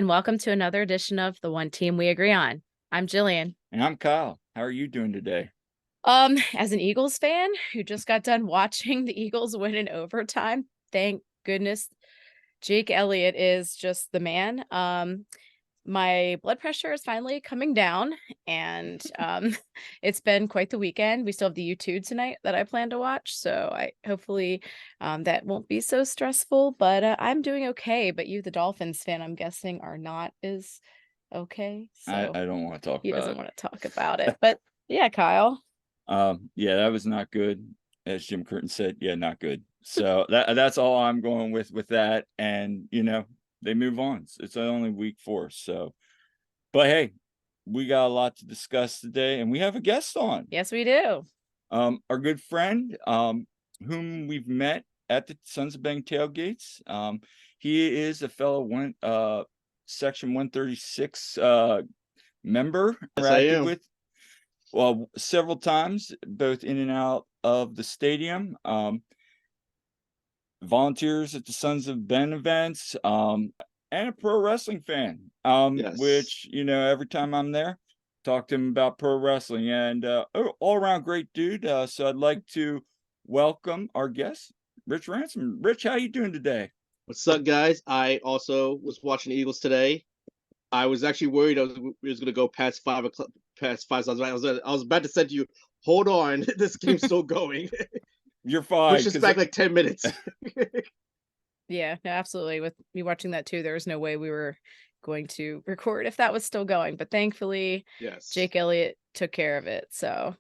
and welcome to another edition of The One Team We Agree On. I'm Jillian. And I'm Kyle. How are you doing today? As an Eagles fan who just got done watching the Eagles win in overtime, thank goodness Jake Elliott is just the man. My blood pressure is finally coming down, and it's been quite the weekend. We still have the U2 tonight that I plan to watch, so I hopefully that won't be so stressful, but I'm doing okay. But you, the Dolphins fan, I'm guessing, are not as okay, I so don't want to talk he about doesn't it. want to talk about it. But yeah, Kyle. Yeah, that was not good. As Jim Curtin said, yeah, not good. So that's all I'm going with that. And they move on. It's only week 4. So, but hey, we got a lot to discuss today, and we have a guest on. Yes, we do. Our good friend, whom we've met at the Sons of Bang tailgates. He is a fellow Section 136 member. Yes, I Interacted am. with several times, both in and out of the stadium. Volunteers at the Sons of Ben events, and a pro wrestling fan. Yes. Which every time I'm there, talk to him about pro wrestling, and all around great dude. So I'd like to welcome our guest, Rich Ransom. Rich, how you doing today? What's up, guys? I also was watching the Eagles today. I was actually worried it was going to go past 5 o'clock. Past 5, so I was about to say to you, hold on, this game's still going. You're fine. Push us back like 10 minutes. Yeah, no, absolutely. With me watching that too, there was no way we were going to record if that was still going. But thankfully, Yes. Jake Elliott took care of it. So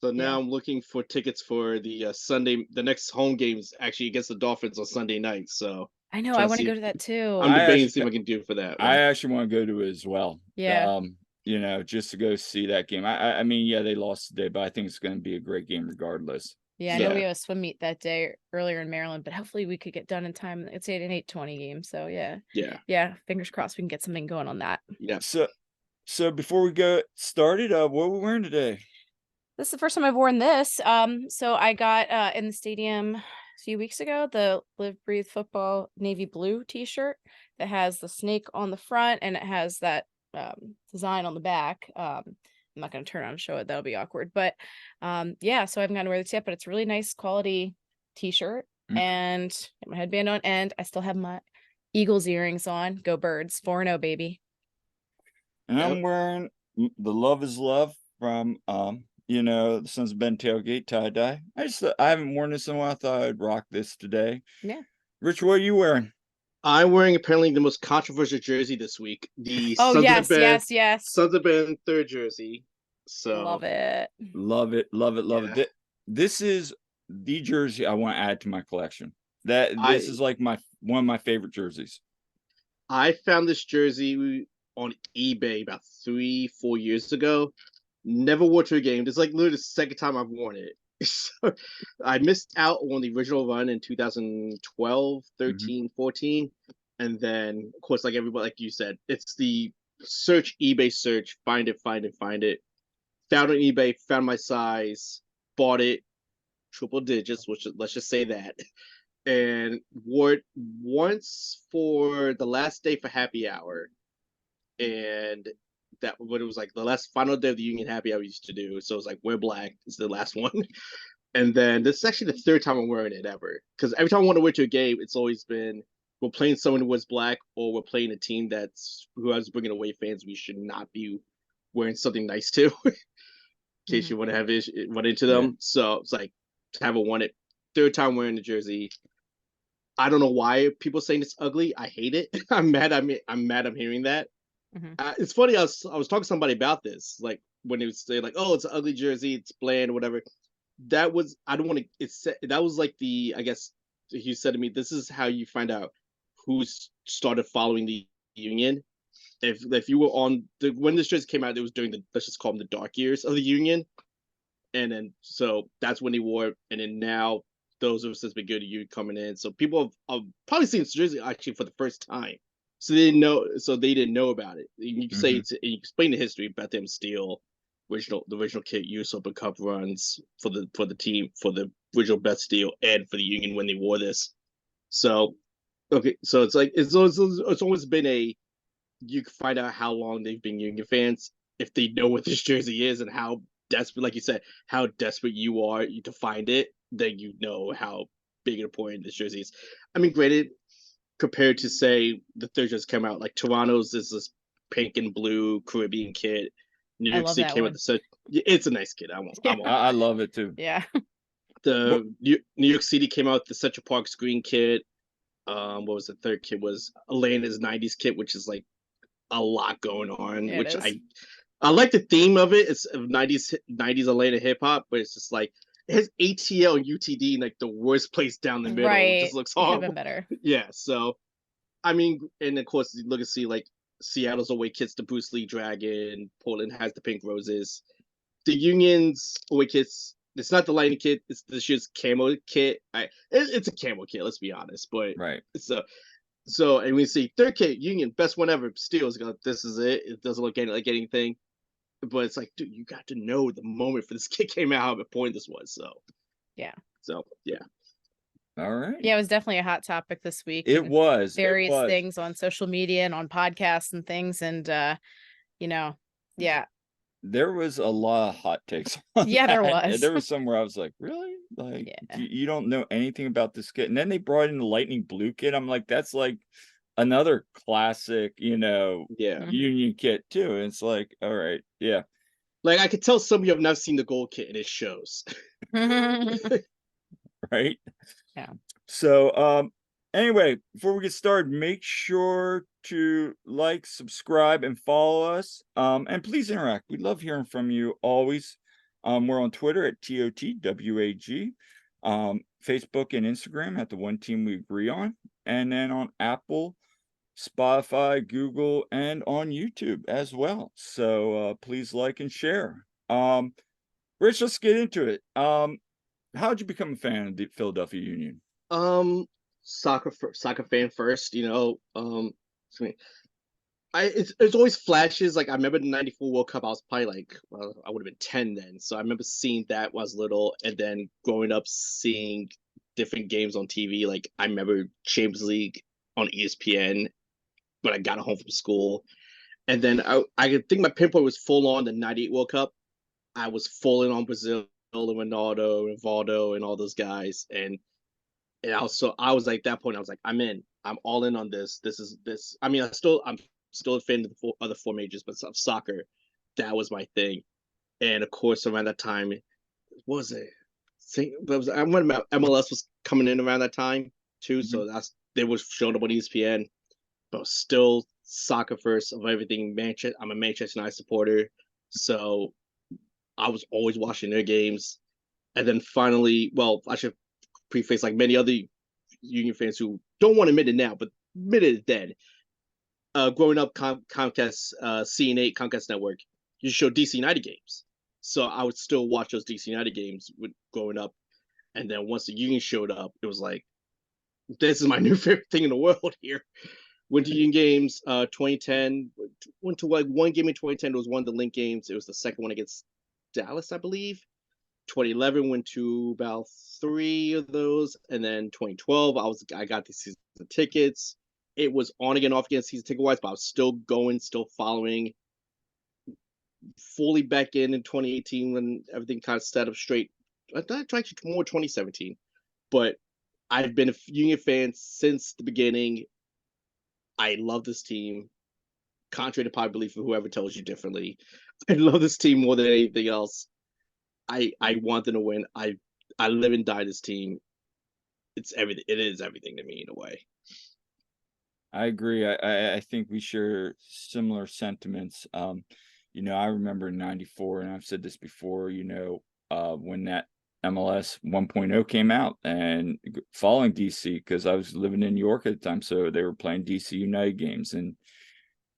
now yeah. I'm looking for tickets for the the next home games actually against the Dolphins on Sunday night. So I know I want to go to that too. I'm debating to see what I can do for that one. I actually want to go to it as well. Yeah. Just to go see that game. I mean, yeah, they lost today, but I think it's going to be a great game regardless. Yeah, I know we have a swim meet that day earlier in Maryland, but hopefully we could get done in time. It's an 8:20 game, so yeah. Fingers crossed we can get something going on that. Yeah. So before we get started, what are we wearing today? This is the first time I've worn this. So I got in the stadium a few weeks ago the Live Breathe Football navy blue T-shirt that has the snake on the front and it has that design on the back. I'm not going to turn on and show it. That'll be awkward. But yeah, so I haven't gotten to wear this yet, but it's a really nice quality T-shirt and got my headband on, and I still have my Eagles earrings on. Go Birds, 4-0, baby. And I'm wearing the Love is Love from the Sons of Ben tailgate tie-dye. I haven't worn this in a while. I thought I'd rock this today. Yeah. Rich, what are you wearing? I'm wearing apparently the most controversial jersey this week. The Sons of Ben third jersey. So love it. This is the jersey I want to add to my collection. This is like one of my favorite jerseys. I found this jersey on eBay about 3-4 years ago. Never wore to a game. This is like literally the second time I've worn it. So I missed out on the original run in 2012, 13, 14. And then, of course, like everybody, like you said, it's the eBay search, find it. Found it on eBay, found my size, bought it, triple digits, which let's just say that. And wore it once for the last day for happy hour. And that what it was like the last final day of the Union happy hour we used to do. So it was like wear black is the last one. And then this is actually the third time I'm wearing it ever. Because every time I want to wear to a game, it's always been we're playing someone who wears black, or we're playing a team who has bringing away fans we should not be wearing something nice to. In case you want to have run into them. Yeah. So it's like haven't won it. Third time wearing the jersey. I don't know why people saying it's ugly. I hate it. I'm mad. I'm hearing that. It's funny. I was talking to somebody about this, like when they would say like, "Oh, it's an ugly jersey. It's bland, whatever." That was that was like I guess he said to me, "This is how you find out who's started following the Union." If you were when this jersey came out, it was during let's just call them the dark years of the Union, and then so that's when he wore it, and then now those of us that's been good to you coming in. So people have probably seen this jersey actually for the first time. So they didn't know about it. You can say you explain the history about them steal the original kit use Open Cup runs for the team for the original best steal and for the Union when they wore this. So okay, so it's like it's always been a you can find out how long they've been Union fans if they know what this jersey is and how desperate, like you said, how desperate you are to find it. Then you know how big and important this jersey is. I mean, granted, compared to say the third just came out, like Toronto's is this pink and blue Caribbean kit. New I York love City that came one. out the set. It's a nice kit. I won't. Yeah. I won't I lie. love it too. Yeah. The New York City came out the Central Park screen kit. What was the third kit? Was Elena's '90s kit, which is like a lot going on. It Which is. I like the theme of it. It's of '90s Atlanta hip hop, but it's just like it has ATL and UTD in like the worst place down the middle. It just Right. looks It could have been horrible. better. Yeah, so I mean, and of course, you look and see like Seattle's away kits, the Bruce Lee Dragon. Portland has the Pink Roses. The Union's away kits. It's not the Lightning kit. It's the shit's camo kit. It's a camo kit. Let's be honest, but Right. it's a so. And we see third kit Union best one ever. Steals. This is it. It doesn't look like anything, but it's like, dude, you got to know the moment for this kit came out how important this was. Yeah. So yeah. All right. Yeah, it was definitely a hot topic this week. It and was. various it was. things on social media and on podcasts and things. And you know, yeah. There was a lot of hot takes on Yeah, there that. was. There was some where I was like, really? Like, Yeah. you don't know anything about this kit. And then they brought in the Lightning Blue kit. I'm like, that's like another classic, Yeah. Union kit too. And it's like, all right, yeah. Like I could tell some of you have not seen the gold kit and it shows. Right. Yeah. So anyway, before we get started, make sure to like, subscribe, and follow us. And please interact. We love hearing from you always. We're on Twitter at TOTWAG, Facebook and Instagram at the One Team We Agree On, and then on Apple, Spotify, Google, and on YouTube as well. So please like and share. Rich, let's get into it. How'd you become a fan of the Philadelphia Union? Soccer fan first, it's always flashes. Like I remember the '94 World Cup. I was probably like, well, I would have been 10 then. So I remember seeing that when I was little, and then growing up seeing different games on TV. Like I remember Champions League on ESPN when I got home from school, and then I could think my pinpoint was full on the '98 World Cup. I was full in on Brazil and Ronaldo and Valdo and all those guys, and I was like, at that point I was like, I'm in. I'm all in on this. This. I mean, I'm still a fan of the other four majors, but soccer, that was my thing. And of course, around that time, what was it? I remember MLS was coming in around that time too. So they was showing up on ESPN, but still soccer first of everything. Manchester. I'm a Manchester United supporter, so I was always watching their games. And then finally, well, I should preface like many other Union fans who don't want to admit it now, but admitted it then. Growing up, Comcast, CN8, Comcast Network, you show DC United games. So I would still watch those DC United games growing up. And then once the Union showed up, it was like, this is my new favorite thing in the world here. Went to Union games, 2010. Went to like one game in 2010. It was one of the Link games. It was the second one against Dallas, I believe. 2011 went to about 3 of those, and then 2012 I got the season tickets. It was on again, off again season ticket wise, but I was still going, still following. Fully back in 2018 when everything kind of set up straight. I tried to more 2017, but I've been a Union fan since the beginning. I love this team, contrary to popular belief of whoever tells you differently. I love this team more than anything else. I want them to win. I live and die this team. It's everything. It is everything to me in a way. I agree. I think we share similar sentiments. I remember in '94, and I've said this before, when that MLS 1.0 came out and following DC, because I was living in New York at the time, so they were playing DC United games, and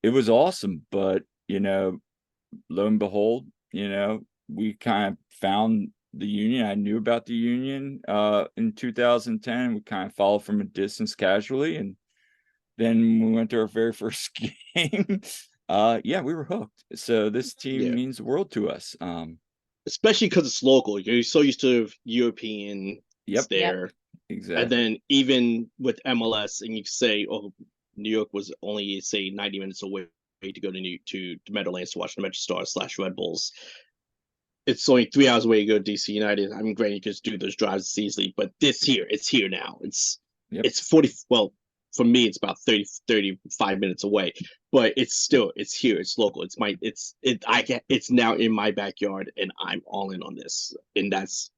it was awesome. But, lo and behold, we kind of found the Union. I knew about the Union in 2010. We kind of followed from a distance casually, and then we went to our very first game. We were hooked. So this team means the world to us. Especially because it's local. You're so used to European there. Yep. Exactly. And then even with MLS, and you say, oh, New York was only, say, 90 minutes away to go to Meadowlands to watch the Metro Stars / Red Bulls. It's only 3 hours away to go to DC United. I mean, granted, you can just do those drives easily, but it's here now. It's 40. Well, for me, it's about 35 minutes away, but it's here. It's local. It's now in my backyard, and I'm all in on this, and that's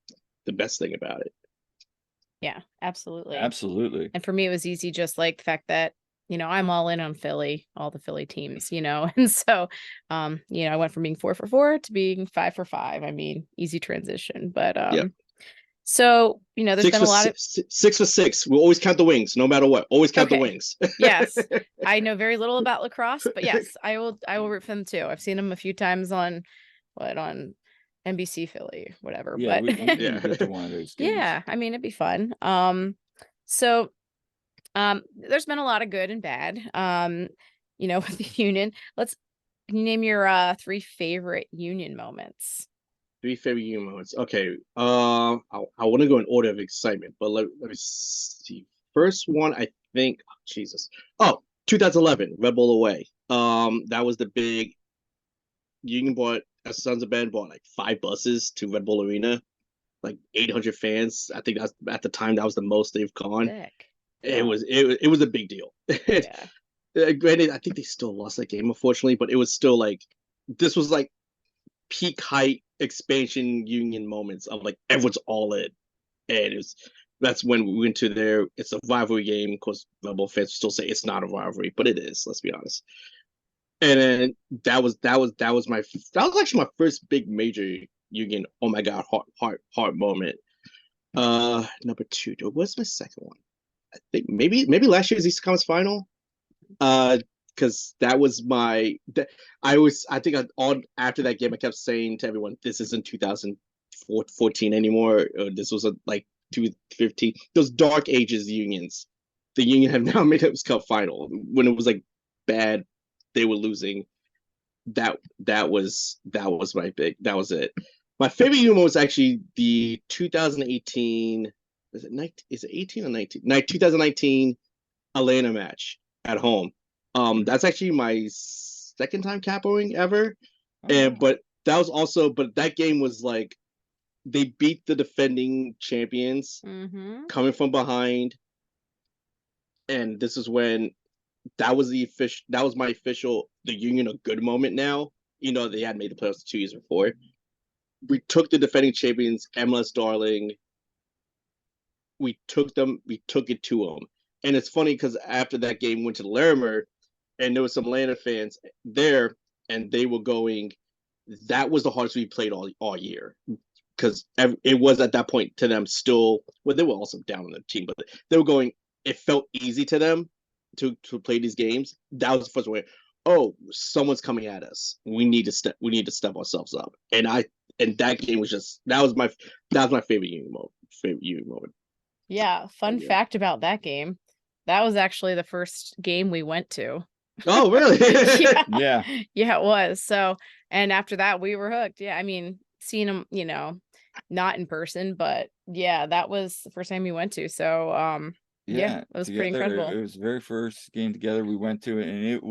the best thing about it. Yeah, absolutely. Absolutely. And for me, it was easy, just like the fact that, I'm all in on Philly, all the Philly teams, and so, I went from being 4 for 4 to being 5 for 5. I mean, easy transition, but, so, there's been a lot of 6 for 6. We'll always count the wings, no matter what. Always count the wings. Yes. I know very little about lacrosse, but yes, I will root for them too. I've seen them a few times on NBC Philly, whatever. Yeah, but we need to get to one of those games. yeah, I mean, it'd be fun. So there's been a lot of good and bad, with the Union. Can you name your 3 favorite Union moments? 3 favorite Union moments. Okay. I want to go in order of excitement, but let me see. First one, I think, Jesus. Oh, 2011, Red Bull away. That was the big Union bought, as Sons of Ben bought like 5 buses to Red Bull Arena, like 800 fans. I think that's at the time that was the most they've gone. Sick. It was a big deal. Yeah. Granted, I think they still lost that game, unfortunately, but it was still like, this was like peak height expansion Union moments of like everyone's all in, and that's when we went to it's a rivalry game. Of course, Red Bull fans still say it's not a rivalry, but it is. Let's be honest. And then that was actually my first big major Union. Oh my god, heart moment. Number 2. What's my second one? I think maybe last year's Eastern Conference Final. Because that was after that game I kept saying to everyone, this isn't 2014 anymore. This was like 2015. Those dark ages Unions. The Union have now made it Cup final. When it was like bad, they were losing. That was it. My favorite Union was actually the 2018. Is it 18 or 19? 2019 Atlanta match at home. That's actually my second time capoing ever. But that game was like, they beat the defending champions coming from behind. And this is when that was my official the Union a good moment now. They had made the playoffs 2 years before. We took the defending champions, MLS Darling. We took it to them. And it's funny because after that game, we went to Larimer, and there was some Atlanta fans there, and they were going, that was the hardest we played all year. Because it was at that point to them still, well, they were also down on the team, but they were going, it felt easy to them to play these games. That was the first way, oh, someone's coming at us. We need to step ourselves up. And that game was that was my favorite Union moment. Yeah, fun fact about that game. That was actually the first game we went to. Oh, really? Yeah. Yeah, it was. So, and after that, we were hooked. Yeah, I mean, seeing them, not in person, but yeah, that was the first time we went to. So, yeah, it was pretty incredible. It was the very first game together we went to, and it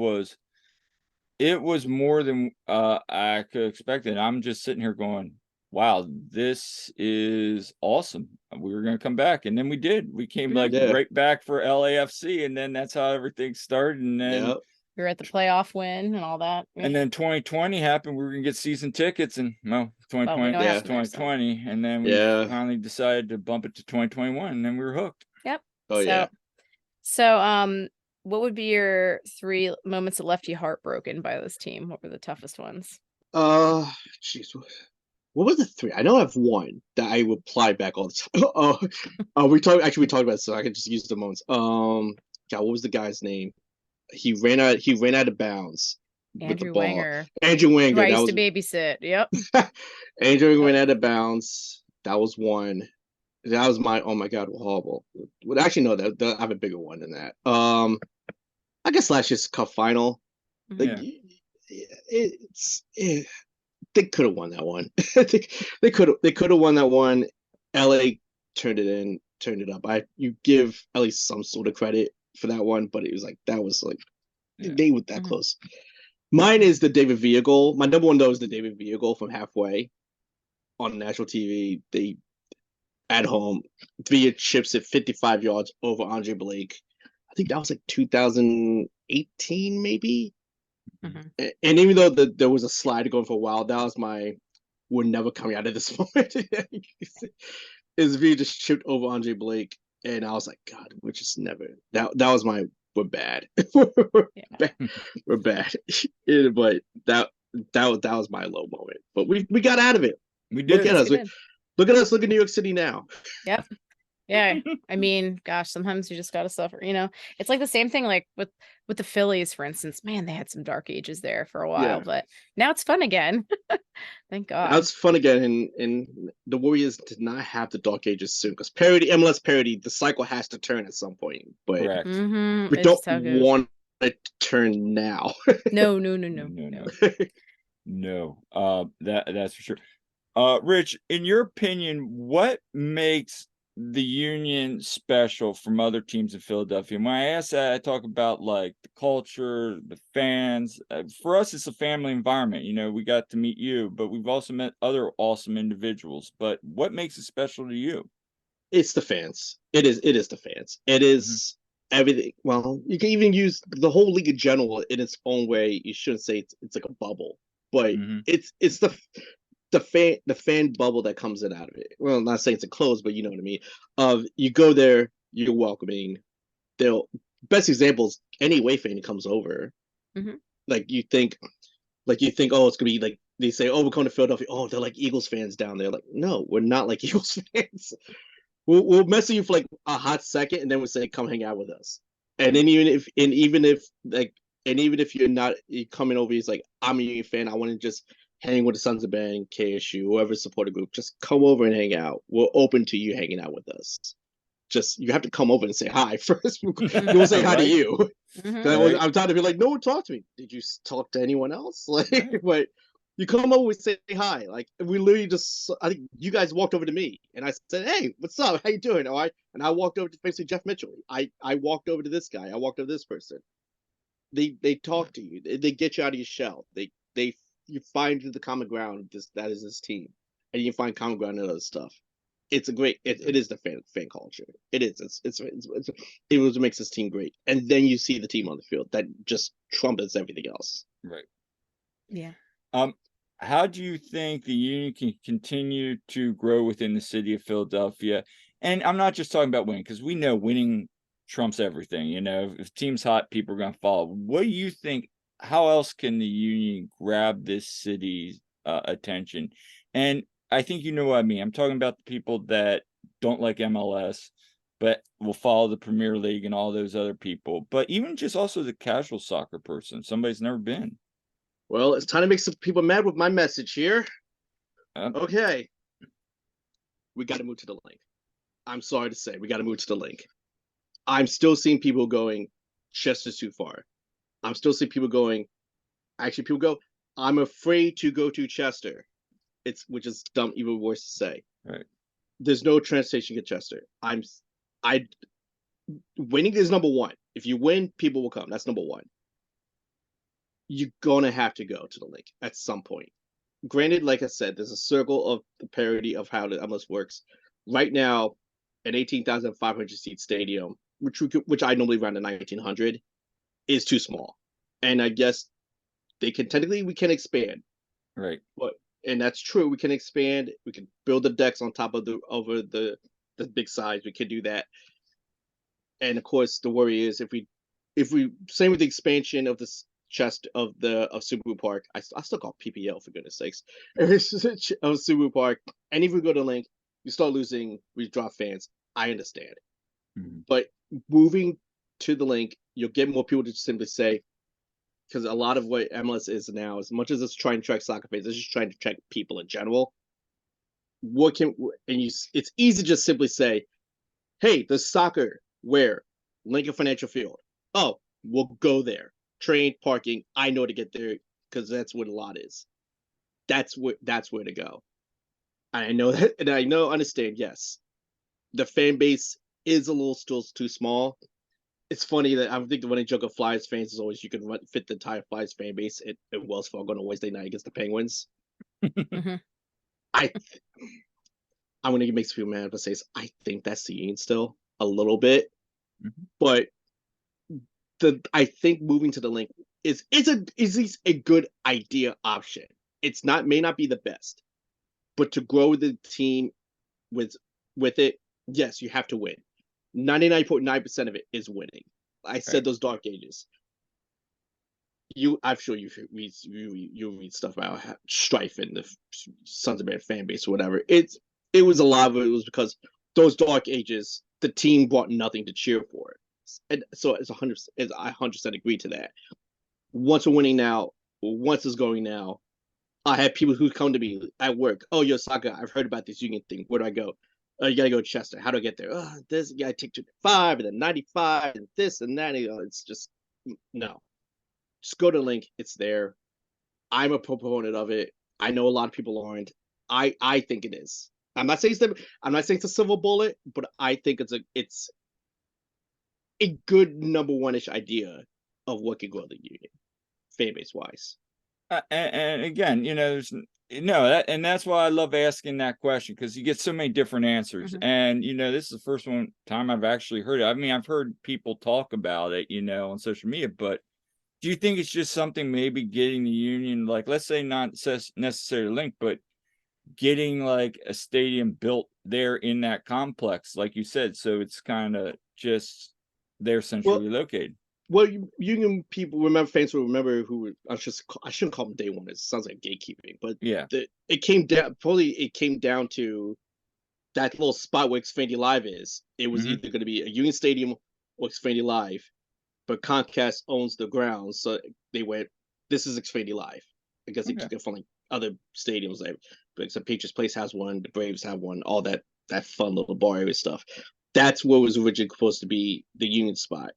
was more than I could expect. And I'm just sitting here going, wow, this is awesome. We were going to come back, and then we did. We came right back for LAFC, and then that's how everything started. And then we were at the playoff win and all that. And then 2020 happened. We were going to get season tickets, and 2020 was 2020. And then we finally decided to bump it to 2021, and then we were hooked. Yep. Oh, So, what would be your 3 moments that left you heartbroken by this team? What were the toughest ones? Jeez. What was the 3? I know I have one that I reply back all the time. We talked about it, so I can just use the moments. God, what was the guy's name? He ran out of bounds with the ball. Andrew Wenger. Right, used to babysit. Yep. Andrew ran out of bounds. That was one. That was oh my god, horrible. Well, actually, no, that I have a bigger one than that. I guess last year's Cup final. Like, they could have won that one. I think they could have won that one. LA turned it up. You give at least some sort of credit for that one, but it was like they were that close. Mine is the David Villa goal. My number one though is the David Villa goal from halfway on national TV. They at home, Villa chips it 55 yards over Andre Blake. I think that was like 2018, maybe. Mhm. And even though there was a slide going for a while, that was my we're never coming out of this moment. Is Villa just chipped over Andre Blake, and I was like, God, we're just never. That was my we're bad. we're Yeah. bad. We're bad. But that was my low moment. But we got out of it. We Look did. at Yes, us. we did. Look at us. Look at New York City now. Yep. Yeah. I mean, gosh, sometimes you just gotta suffer, you know? It's like the same thing like with the Phillies, for instance. Man, they had some dark ages there for a while, Yeah. but now it's fun again. Thank Now God. it's fun again, and the Warriors did not have the dark ages soon because parody, MLS parody, the cycle has to turn at some point. But Correct. we It's don't just how it goes. want it to turn now. No, no, no, no, No, no. no. That's for sure. Rich, in your opinion, what makes the Union special from other teams in Philadelphia? And when I ask that, I talk about like the culture, the fans. For us, it's a family environment. You know, we got to meet you, but we've also met other awesome individuals. But what makes it special to you? It's the fans. It is the fans. It is everything. Well, you can even use the whole league in general in its own way. You shouldn't say it's like a bubble, but Mm-hmm. it's the fan bubble that comes in out of it. Well, I'm not saying it's a close, but you know what I mean. Of you go there, you're welcoming. They'll best examples any away fan who comes over. Mhm. Like you think, oh, it's gonna be like they say, oh, we're coming to Philadelphia. Oh, they're like Eagles fans down there. Like, no, we're not like Eagles fans. We'll mess with you for like a hot second, and then we'll say, come hang out with us. And then even if you're not coming over, he's like, I'm a Union fan. I want to just hang with the Sons of Ben, KSU, whoever supporter group. Just come over and hang out. We're open to you hanging out with us. Just you have to come over and say hi first. We'll say hi to Right? you. Mhm. I'm tired of being like, no one talked to me. Did you talk to anyone else? Like, Right. but you come over and say hi. Like, we literally just, I think you guys walked over to me, and I said, hey, what's up? How you doing? And I walked over to basically Jeff Mitchell. I walked over to this guy. I walked over to this person. They talk to you. They get you out of your shell. They you find the common ground. That is this team, and you find common ground in other stuff. It's a great. It is the fan culture. It is. It was what makes this team great. And then you see the team on the field that just trumpets everything else. Right. Yeah. How do you think the Union can continue to grow within the city of Philadelphia? And I'm not just talking about winning, because we know winning trumps everything. You know, if team's hot, people are going to follow. What do you think? How else can the Union grab this city's attention? And I think you know what I mean. I'm talking about the people that don't like MLS, but will follow the Premier League and all those other people. But even just also the casual soccer person, somebody's never been. Well, it's time to make some people mad with my message here. Uh, Okay, we got to move to the link. I'm sorry to say, we got to move to the link. I'm still seeing people going, Chester's too far. I'm still seeing people going, actually, people go, I'm afraid to go to Chester. Which is dumb, even worse to say. right. There's no translation to Chester. Winning is number one. If you win, people will come. That's number one. You're gonna have to go to the link at some point. Granted, like I said, there's a circle of the parity of how the MLS works. Right now, an 18,500 seat stadium, which I normally run to 1,900, is too small. And I guess we can expand, Right. but and that's true. We can expand. We can build the decks on top of the big size. We can do that. And of course, the worry is if we same with the expansion of this chest of Subaru Park. I still call PPL for goodness sakes. of Subaru Park, and if we go to Link, we start losing. We drop fans. I understand, but moving to the Link, you'll get more people to simply say, because a lot of what MLS is now, as much as it's trying to track soccer fans, it's just trying to track people in general. It's easy to just simply say, hey, the soccer where? Lincoln Financial Field. Oh, we'll go there. Train, parking. I know to get there because that's where the lot is. That's where to go. I know that, and understand. Yes, the fan base is a little still too small. it's funny that I think the running joke of Flyers fans is always you can fit the entire Flyers fan base at Wells Fargo on a Wednesday night against the Penguins. Mhm. I I'm gonna make some people mad, but says I think that's the Union still a little bit, Mhm. but I think moving to the link is at least a good idea option. It's not may not be the best, but to grow the team with it, yes, you have to win. 99.9% of it is winning. I said Right. those dark ages. I'm sure you read stuff about strife and the Sons of Man fan base or whatever. It was a lot of it was because those dark ages, the team brought nothing to cheer for. And so it's 100%. I 100% agree to that. Once we're winning now, once it's going now, I have people who come to me at work. Oh, yo, Saka, I've heard about this Union thing. Where do I go? You gotta go to Chester. How do I get there? Oh, this you gotta take 205 and then 95 and this and that. It's just no. Just go to the link. It's there. I'm a proponent of it. I know a lot of people aren't. I think it is. I'm not saying it's a silver bullet, but I think it's a good number one-ish idea of what could grow the Union, fan base wise. And again, there's no that, and that's why I love asking that question, because you get so many different answers. Mhm. And this is the first time I've actually heard it. I mean, I've heard people talk about it, on social media, but do you think it's just something maybe getting the Union, like, let's say not necessarily linked, but getting like a stadium built there in that complex, like you said, so it's kind of just they're Well, centrally located. well, Union people remember fans will remember who I shouldn't call them day one. It sounds like gatekeeping, but Yeah. it came down to that little spot where Xfinity Live is. It was Mhm. either going to be a Union Stadium or Xfinity Live, but Comcast owns the grounds, so they went, "This is Xfinity Live," because they Okay. took it from like other stadiums. Like some Patriots Place has one, the Braves have one, all that fun little bar area stuff. That's what was originally supposed to be the Union spot.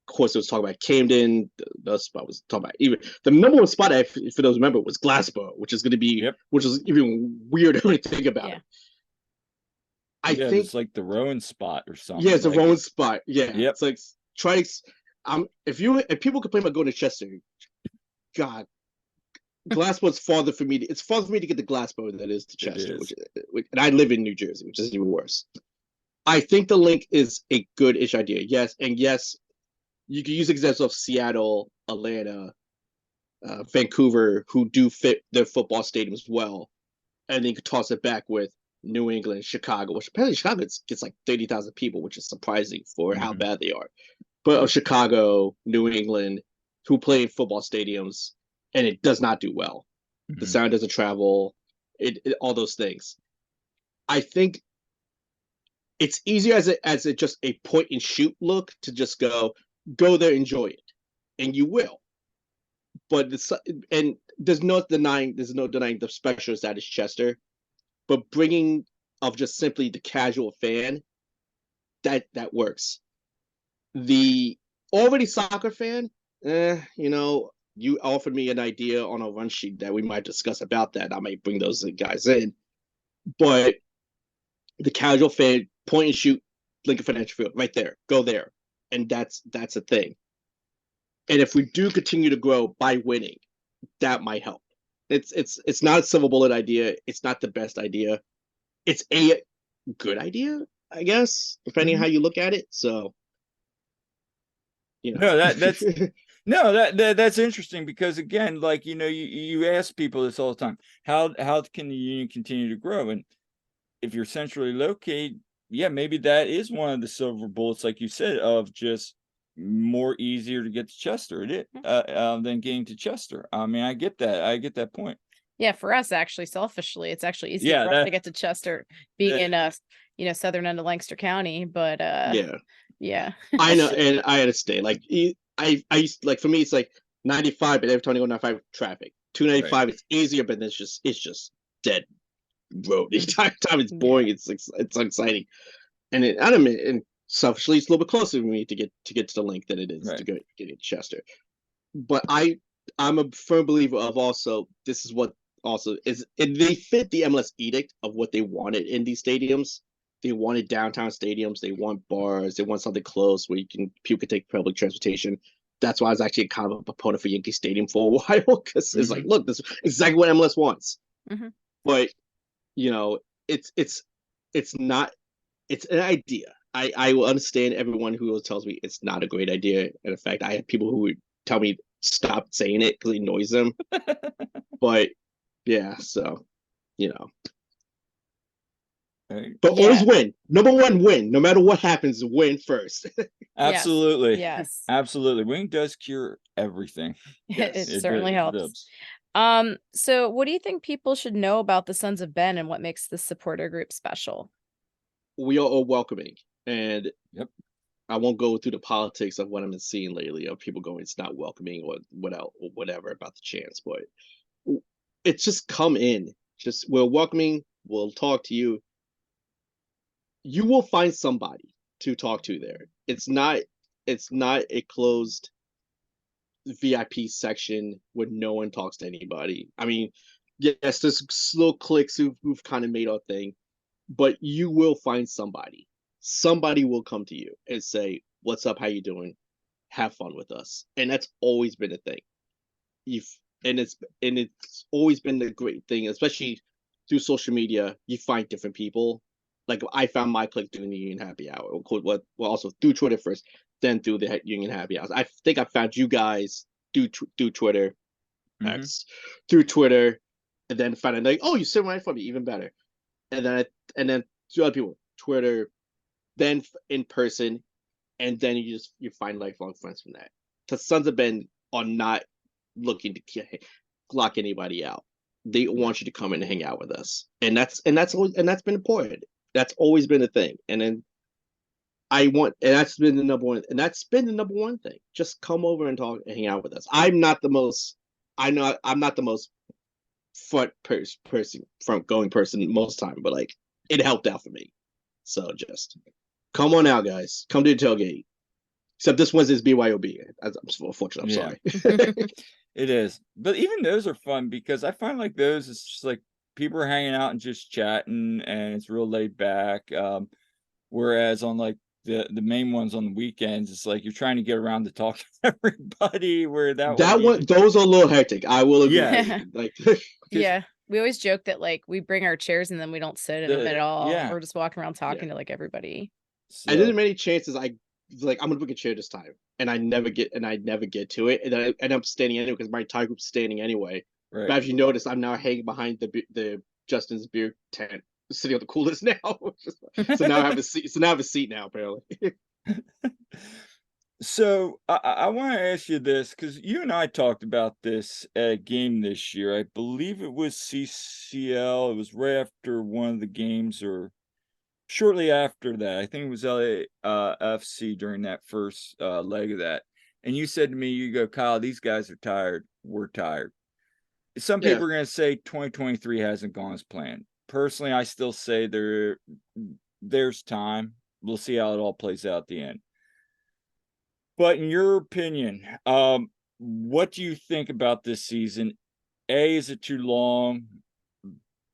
Of course, it was talking about Camden. The spot was talking about even the number one spot. For those remember, was Glassboro, which is going to be, Yep. which is even weirder when you think about Yeah. it. I Yeah, think it's like the Rowan spot or something. yeah, it's a like Rowan spot. Yeah, Yep. it's like try. If people complain about going to Chester, God, Glassboro's farther for me. It's farther for me to get to Glassboro than it is to It Chester, is. and I live in New Jersey, which is even worse. I think the link is a good-ish idea. Yes, and yes, you can use examples of Seattle, Atlanta, Vancouver, who do fit their football stadiums well, and then you could toss it back with New England, Chicago, which apparently Chicago gets like 30,000 people, which is surprising for how Mhm. bad they are. But of Chicago, New England, who play in football stadiums, and it does not do well. The Mhm. sound doesn't travel, all those things. I think it's easier as just a point and shoot look to just go there, enjoy it, and you will. But and there's no denying the specialist that is Chester, but bringing of just simply the casual fan, that works. The already soccer fan, you offered me an idea on a run sheet that we might discuss about that. I might bring those guys in, but the casual fan, point and shoot, Lincoln Financial Field, right there, go there, and that's a thing. And if we do continue to grow by winning, that might help. It's not a silver bullet idea. It's not the best idea. It's a good idea, I guess, depending on Mhm. how you look at it. So, you know. No, that's no, that's interesting, because again, like, you ask people this all the time. How can the Union continue to grow? And if you're centrally located, yeah, maybe that is one of the silver bullets, like you said, of just more easier to get to Chester. It is, than getting to Chester. I mean, I get that. I get that point. Yeah, for us, actually, selfishly, it's actually easier Yeah, for us to get to Chester being that in, southern end of Lancaster County, but, Yeah, yeah. I know, and I understand. Like, I used like for me, it's like 95, but every time I go 95 traffic, right. 295, it's easier, but it's just dead road. The Mhm. entire time it's Yeah. boring. It's exciting, and I don't mean, and selfishly, it's a little bit closer for me to get to the link than it is to Right. get into Chester. But I'm a firm believer of also this is what also is, and they fit the MLS edict of what they wanted in these stadiums. They wanted downtown stadiums. They want bars. They want something close where people can take public transportation. That's why I was actually kind of a proponent for Yankee Stadium for a while, because it's like, look, this is exactly what MLS wants. But it's not. It's an idea. I will understand everyone who tells me it's not a great idea. And in fact, I have people who would tell me stop saying it because it annoys them. But yeah, so you know. But always win. Number one, win. No matter what happens, win first. Absolutely. Yes. Absolutely. Winning does cure everything. It certainly helps. So what do you think people should know about the Sons of Ben and what makes the supporter group special? We are all welcoming, and I won't go through the politics of what I've been seeing lately of people going, it's not welcoming or whatever about the chance, but it's just come in. Just we're welcoming. We'll talk to you. You will find somebody to talk to there. It's not a closed VIP section where no one talks to anybody. I mean, yes, there's slow clicks who've kind of made our thing, but you will find somebody. Somebody will come to you and say, "What's up? How you doing? Have fun with us." And that's always been a thing. It's always been the great thing, especially through social media. You find different people. Like I found my clique doing the Union Happy Hour. Well, also through Twitter first, then through the Union Happy Hours. I think I found you guys through Twitter, X, through Twitter, and then found out like, oh, you sit right from me, even better. And then two other people, Twitter, then in person, and then you find lifelong friends from that. Because Sons of Ben are not looking to lock anybody out. They want you to come in and hang out with us, and that's been important. That's always been a thing. And then that's been the number one thing. Just come over and talk and hang out with us. I'm not the most front going person most time, but like it helped out for me. So just come on out, guys. Come to the tailgate. Except this Wednesday's BYOB. Unfortunately, I'm sorry. It is. But even those are fun because I find like those, it's just like people are hanging out and just chatting and it's real laid back. Whereas on like the main ones on the weekends, it's like you're trying to get around to talk to everybody where those are a little hectic. I will agree. Yeah. Like yeah. We always joke that like we bring our chairs and then we don't sit in them at all. Yeah. We're just walking around talking to like everybody. So. And there's many chances I like I'm gonna book a chair this time, and I never get to it, and then I end up standing anyway because my entire group's standing anyway. Right. But as you notice, I'm now hanging behind the Justin's beer tent, sitting on the coolest now. So now I have a seat. So now I have a seat now, apparently. So I want to ask you this because you and I talked about this at a game this year. I believe it was CCL. It was right after one of the games or shortly after that. I think it was LAFC during that first leg of that. And you said to me, you go, Kyle, these guys are tired. We're tired. Some people are going to say 2023 hasn't gone as planned. Personally, I still say there's time. We'll see how it all plays out at the end. But in your opinion, what do you think about this season? A, is it too long?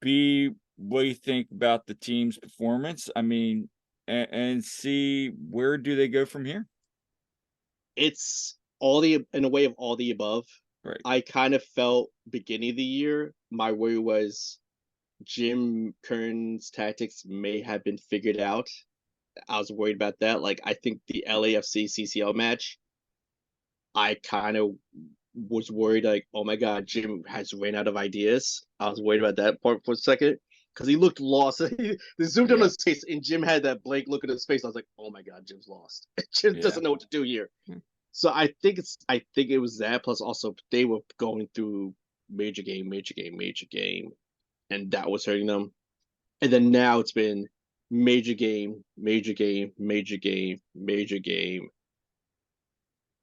B, what do you think about the team's performance? I mean, and C, where do they go from here? It's in a way of all the above. Right. I kind of felt beginning of the year, my worry was Jim Kern's tactics may have been figured out. I was worried about that. Like, I think the LAFC CCL match, I kind of was worried, like, oh my God, Jim has ran out of ideas. I was worried about that part for a second because he looked lost. They zoomed on his face, and Jim had that blank look at his face. I was like, oh my God, Jim's lost. Jim doesn't know what to do here. So I think it was that. Plus, also they were going through major game, and that was hurting them. And then now it's been major game.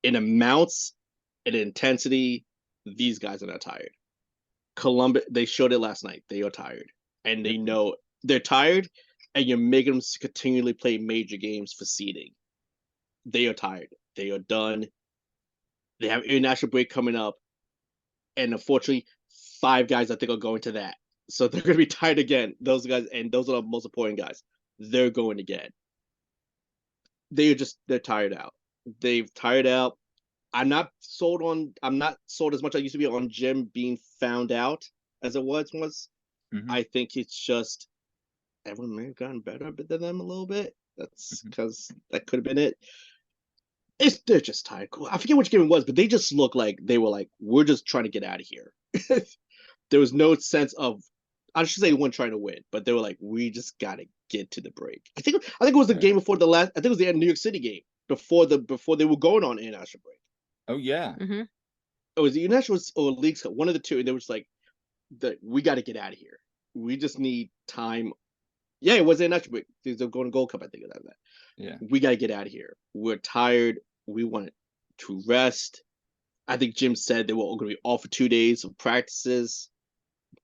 In amounts and intensity, these guys are not tired. Columbus, they showed it last night. They are tired, and they know they're tired, and you're making them continually play major games for seeding. They are tired. They are done. They have international break coming up, and unfortunately, 5 guys I think are going to that. So they're going to be tired again. Those guys, and those are the most important guys. they're going again. They're tired out. They've tired out. I'm not sold as much as I used to be on Jim being found out as it was once. Mhm. I think it's just everyone may have gotten better than them a little bit. That's because that could have been it. They're just tired. I forget which game it was, but they just look like they were like, we're just trying to get out of here. There was no sense of, I should say, they weren't trying to win, but they were like, we just gotta get to the break. I think it was the game before the last. I think it was the New York City game before they were going on international break. Oh yeah. Mm-hmm. It was the international or leagues, one of the two, and they were just like, we got to get out of here. We just need time. Yeah, it was the international break. They're going to Gold Cup, I think, of that. Yeah. We got to get out of here. We're tired. We want to rest. I think Jim said they were all going to be off for 2 days of practices.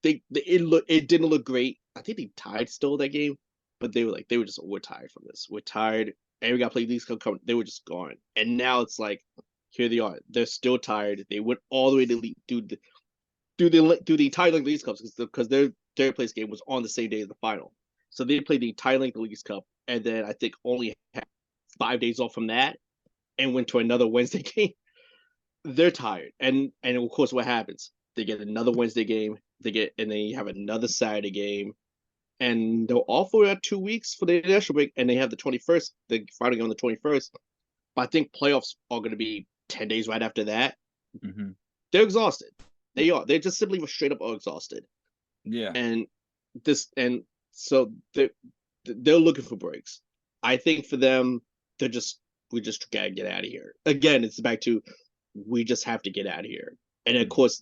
It didn't look great. I think they tied still that game, but they were just, we're tired from this. We're tired, and we got to play these. They were just gone, and now it's like, here they are. They're still tired. They went all the way to do the entire length Leagues Cup because their third place game was on the same day as the final. So they played the entire length of the Leagues Cup, and then I think only had 5 days off from that, and went to another Wednesday game. They're tired, and of course, what happens? They get another Wednesday game. And they have another Saturday game, and they're off for 2 weeks for the international break, and they have the 21st. They're fighting on the 21st. But I think playoffs are going to be 10 days right after that. Mm-hmm. They're exhausted. They are. They're just simply straight up exhausted. Yeah. So they're looking for breaks. I think for them, we just gotta get out of here. Again, it's back to, we just have to get out of here. And of course,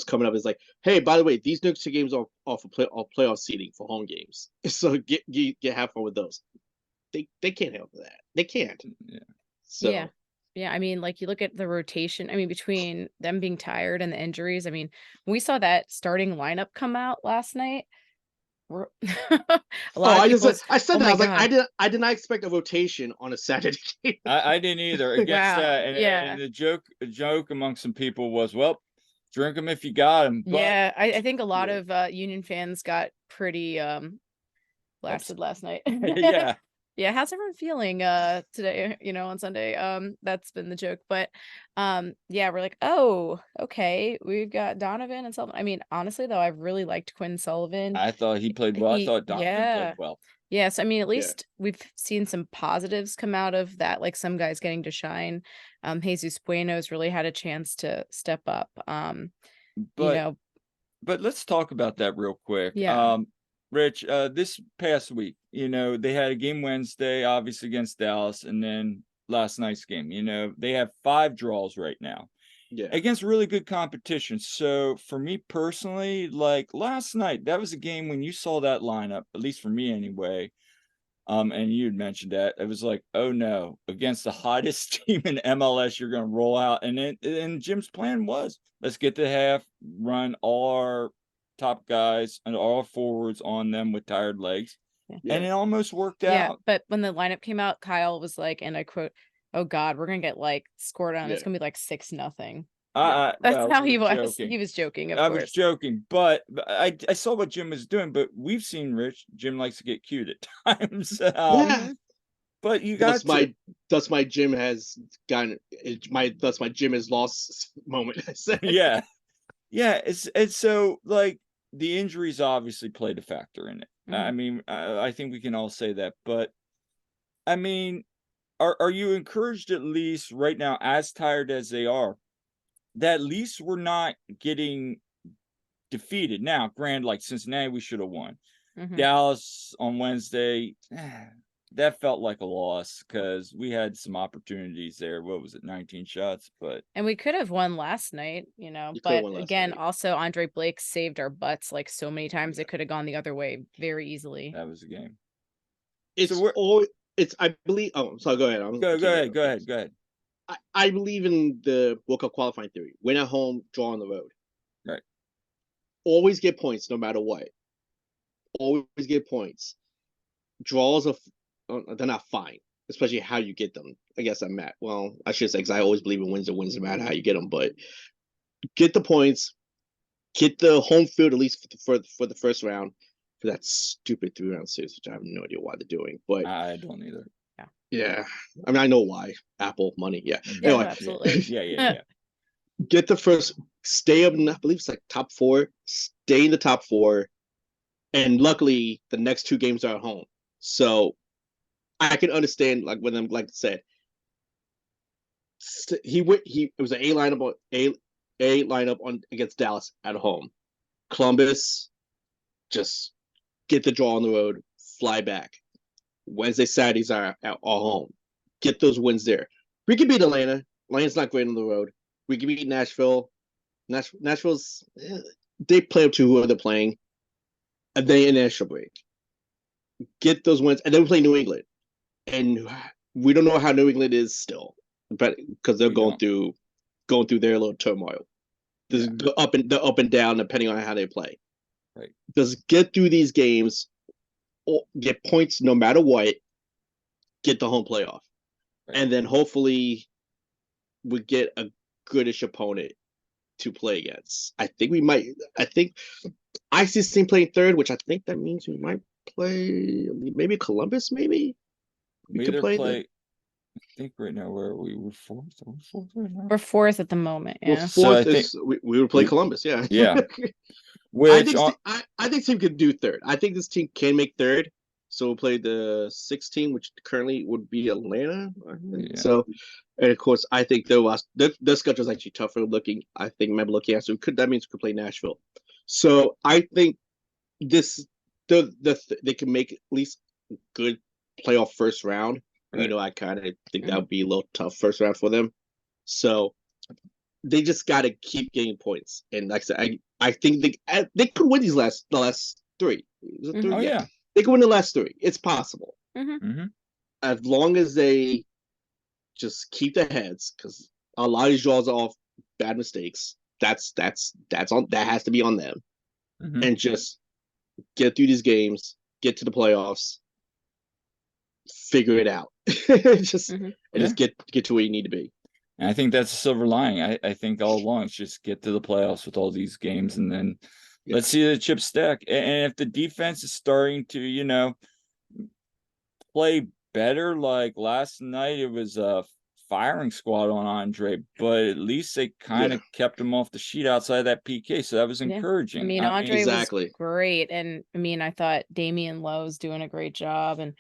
coming up is like, hey, by the way, these next 2 games are for playoff seeding for home games. So get have fun with those. They can't help that. They can't. Yeah. So Yeah. I mean, like, you look at the rotation. I mean, between them being tired and the injuries. I mean, we saw that starting lineup come out last night. A lot of people. I said Oh that. my I was God. like, I did not expect a rotation on a Saturday game. I didn't either against Wow. that. And, Yeah. and the joke among some people was, well, drink them if you got them. But Yeah, I think a lot of Union fans got pretty blasted last night. yeah. Yeah, how's everyone feeling today, on Sunday? That's been the joke. But yeah, we're like, oh, okay, we've got Donovan and Sullivan. I mean, honestly though, I've really liked Quinn Sullivan. I thought he played well. I thought Donovan played well. Yes, I mean, at least we've seen some positives come out of that, like some guys getting to shine. Jesus Bueno's really had a chance to step up. But let's talk about that real quick. Yeah. Rich, this past week, they had a game Wednesday, obviously against Dallas, and then last night's game. They have 5 draws right now. Yeah. Against really good competition. So for me personally, like last night, that was a game when you saw that lineup, at least for me anyway. And you had mentioned that it was like, oh no, against the hottest team in MLS, you're going to roll out. And Jim's plan was, let's get to half, run all our top guys and all our forwards on them with tired legs. Yeah. And it almost worked Yeah, out. but when the lineup came out, Kyle was like, and I quote, "Oh God, we're gonna get like scored on. It's gonna be like 6-0. That's how he was. Joking. He was joking. Of I course. was joking, but I saw what Jim was doing. But we've seen Jim likes to get cute at times. But you got thus my Jim has gotten thus my Jim has lost moment. I said. Yeah. It's so like the injuries obviously played a factor in it. I mean, I think we can all say that. But I mean, are you encouraged at least right now, as tired as they are, that at least we're not getting defeated? Now, granted, like Cincinnati, we should have won. Dallas on Wednesday, that felt like a loss because we had some opportunities there. What was it, 19 shots? And we could have won last night, but again, also Andre Blake saved our butts like so many times. It could have gone the other way very easily. That was a game. I believe. Oh, sorry. Go ahead. Go ahead. I believe in the World Cup qualifying theory. Win at home, draw on the road. Right. Always get points no matter what. Always get points. Draws they're not fine, especially how you get them. I guess I'm mad. Well, I should say, because I always believe in wins and wins no matter how you get them. But get the points, get the home field at least for the first round, for that stupid 3-round series, which I have no idea why they're doing. But I don't either. yeah, I mean, I know why. Apple money. Yeah. Yeah, Anyway, no, absolutely. Yeah. get the first, stay up in, I believe it's like top 4, stay in the top 4. And luckily, the next 2 games are at home. So I can understand, like, when I'm, like I said, it was an A lineup on against Dallas at home. Columbus, just get the draw on the road, fly back. Wednesday, Saturdays are at all home. Get those wins there. We can beat Atlanta. Atlanta's not great on the road. We can beat Nashville. Nashville's they play up to who they're playing, and then international break. Get those wins, and then we play New England, and we don't know how New England is still, but because they're going through their little turmoil. There's the up and down depending on how they play. Right. Just get through these games, get points no matter what. Get the home playoff, and then hopefully we get a goodish opponent to play against. I think we might. I think I see this team playing third, which I think that means we might play maybe Columbus. Maybe we could either play. I think right now we're 4th. We're 4th right now. We're 4th at the moment. Well, Yeah. 4th is we would play Columbus. Yeah. Yeah. I think this team could do third. I think this team can make third. So we'll play the 6th team, which currently would be Atlanta. Yeah. So, and of course, I think their schedule is actually tougher looking. I think maybe looking at, so that means we could play Nashville. So I think they can make at least a good playoff first round. Right. You know, I kind of think that would be a little tough first round for them. So they just got to keep getting points. And like I said, I think they could win the last 3. Is it 3? Oh yeah. They could win the last 3. It's possible. As long as they just keep their heads, because a lot of these draws are off bad mistakes. That's on, that has to be on them. And just get through these games, get to the playoffs, figure it out. Just get to where you need to be. And I think that's a silver lining. I think all along it's just get to the playoffs with all these games, and then let's see the chip stack. And if the defense is starting to, play better, like last night, it was a firing squad on Andre, but at least they kind of kept him off the sheet outside that PK, so that was encouraging. I mean, Andre was great, and I mean, I thought Damian Lowe's doing a great job, and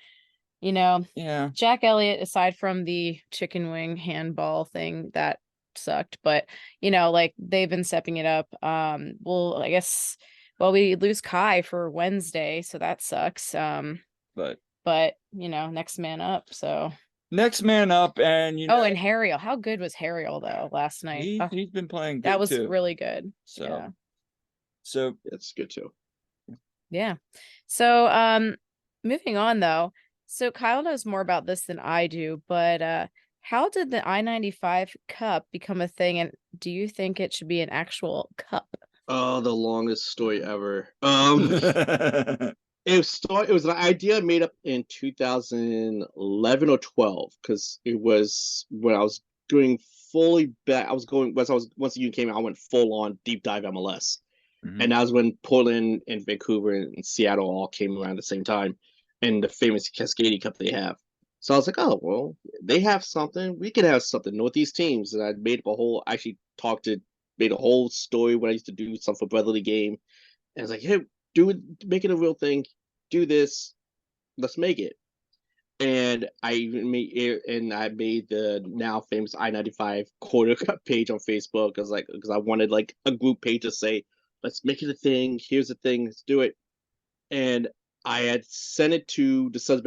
Jack Elliott, aside from the chicken wing handball thing that sucked, but like they've been stepping it up. Well, I guess we lose Kai for Wednesday, so that sucks. But next man up. So next man up, and and Harriel. How good was Harriel though last night? He's been playing good. That was too. really good. So that's good too. Yeah. So moving on though. So Kyle knows more about this than I do, but how did the I-95 Cup become a thing, and do you think it should be an actual cup? Oh, the longest story ever. It was an idea made up in 2011 or 12, because it was when I was doing fully back. Once the union came out, I went full on deep dive MLS, and that was when Portland and Vancouver and Seattle all came around at the same time, and the famous Cascadia Cup they have. So I was like, oh well, they have something, we can have something. Northeast teams, and I made a whole story when I used to do something for Brotherly Game, and I was like, hey, make it a real thing. Do this, let's make it. And I made the now famous I-95 quarter cup page on Facebook, because I wanted like a group page to say, let's make it a thing. Here's the thing, let's do it. And I had sent it to the Sons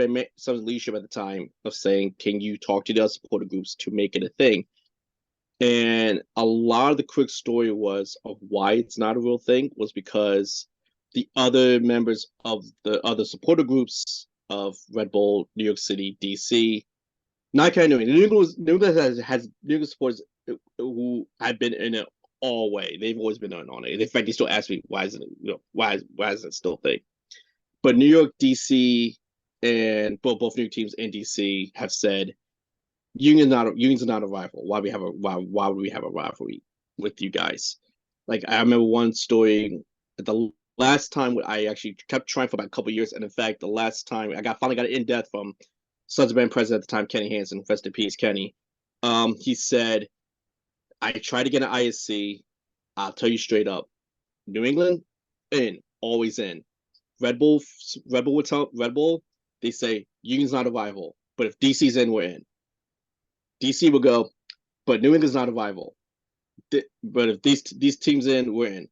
leadership at the time of saying, can you talk to the other supporter groups to make it a thing? And a lot of the quick story was of why it's not a real thing was because the other members of the other supporter groups of Red Bull, New York City, DC, not kind of New England has New England supporters who have been in it all way. They've always been on it. In fact, they still ask me, why isn't it still a thing? But New York, DC, and both New York teams and DC have said union's not a rival. Why would we have a rivalry with you guys? Like, I remember one story at the last time I actually kept trying for about a couple years, and in fact, the last time I finally got it in depth from Sons of Band president at the time, Kenny Hansen, rest in peace, Kenny. He said, I tried to get an ISC. I'll tell you straight up, New England in, always in. Red Bull would tell Red Bull, they say Union's not a rival, but if DC's in, we're in. DC will go, but New England's not a rival. But if these teams in, we're in.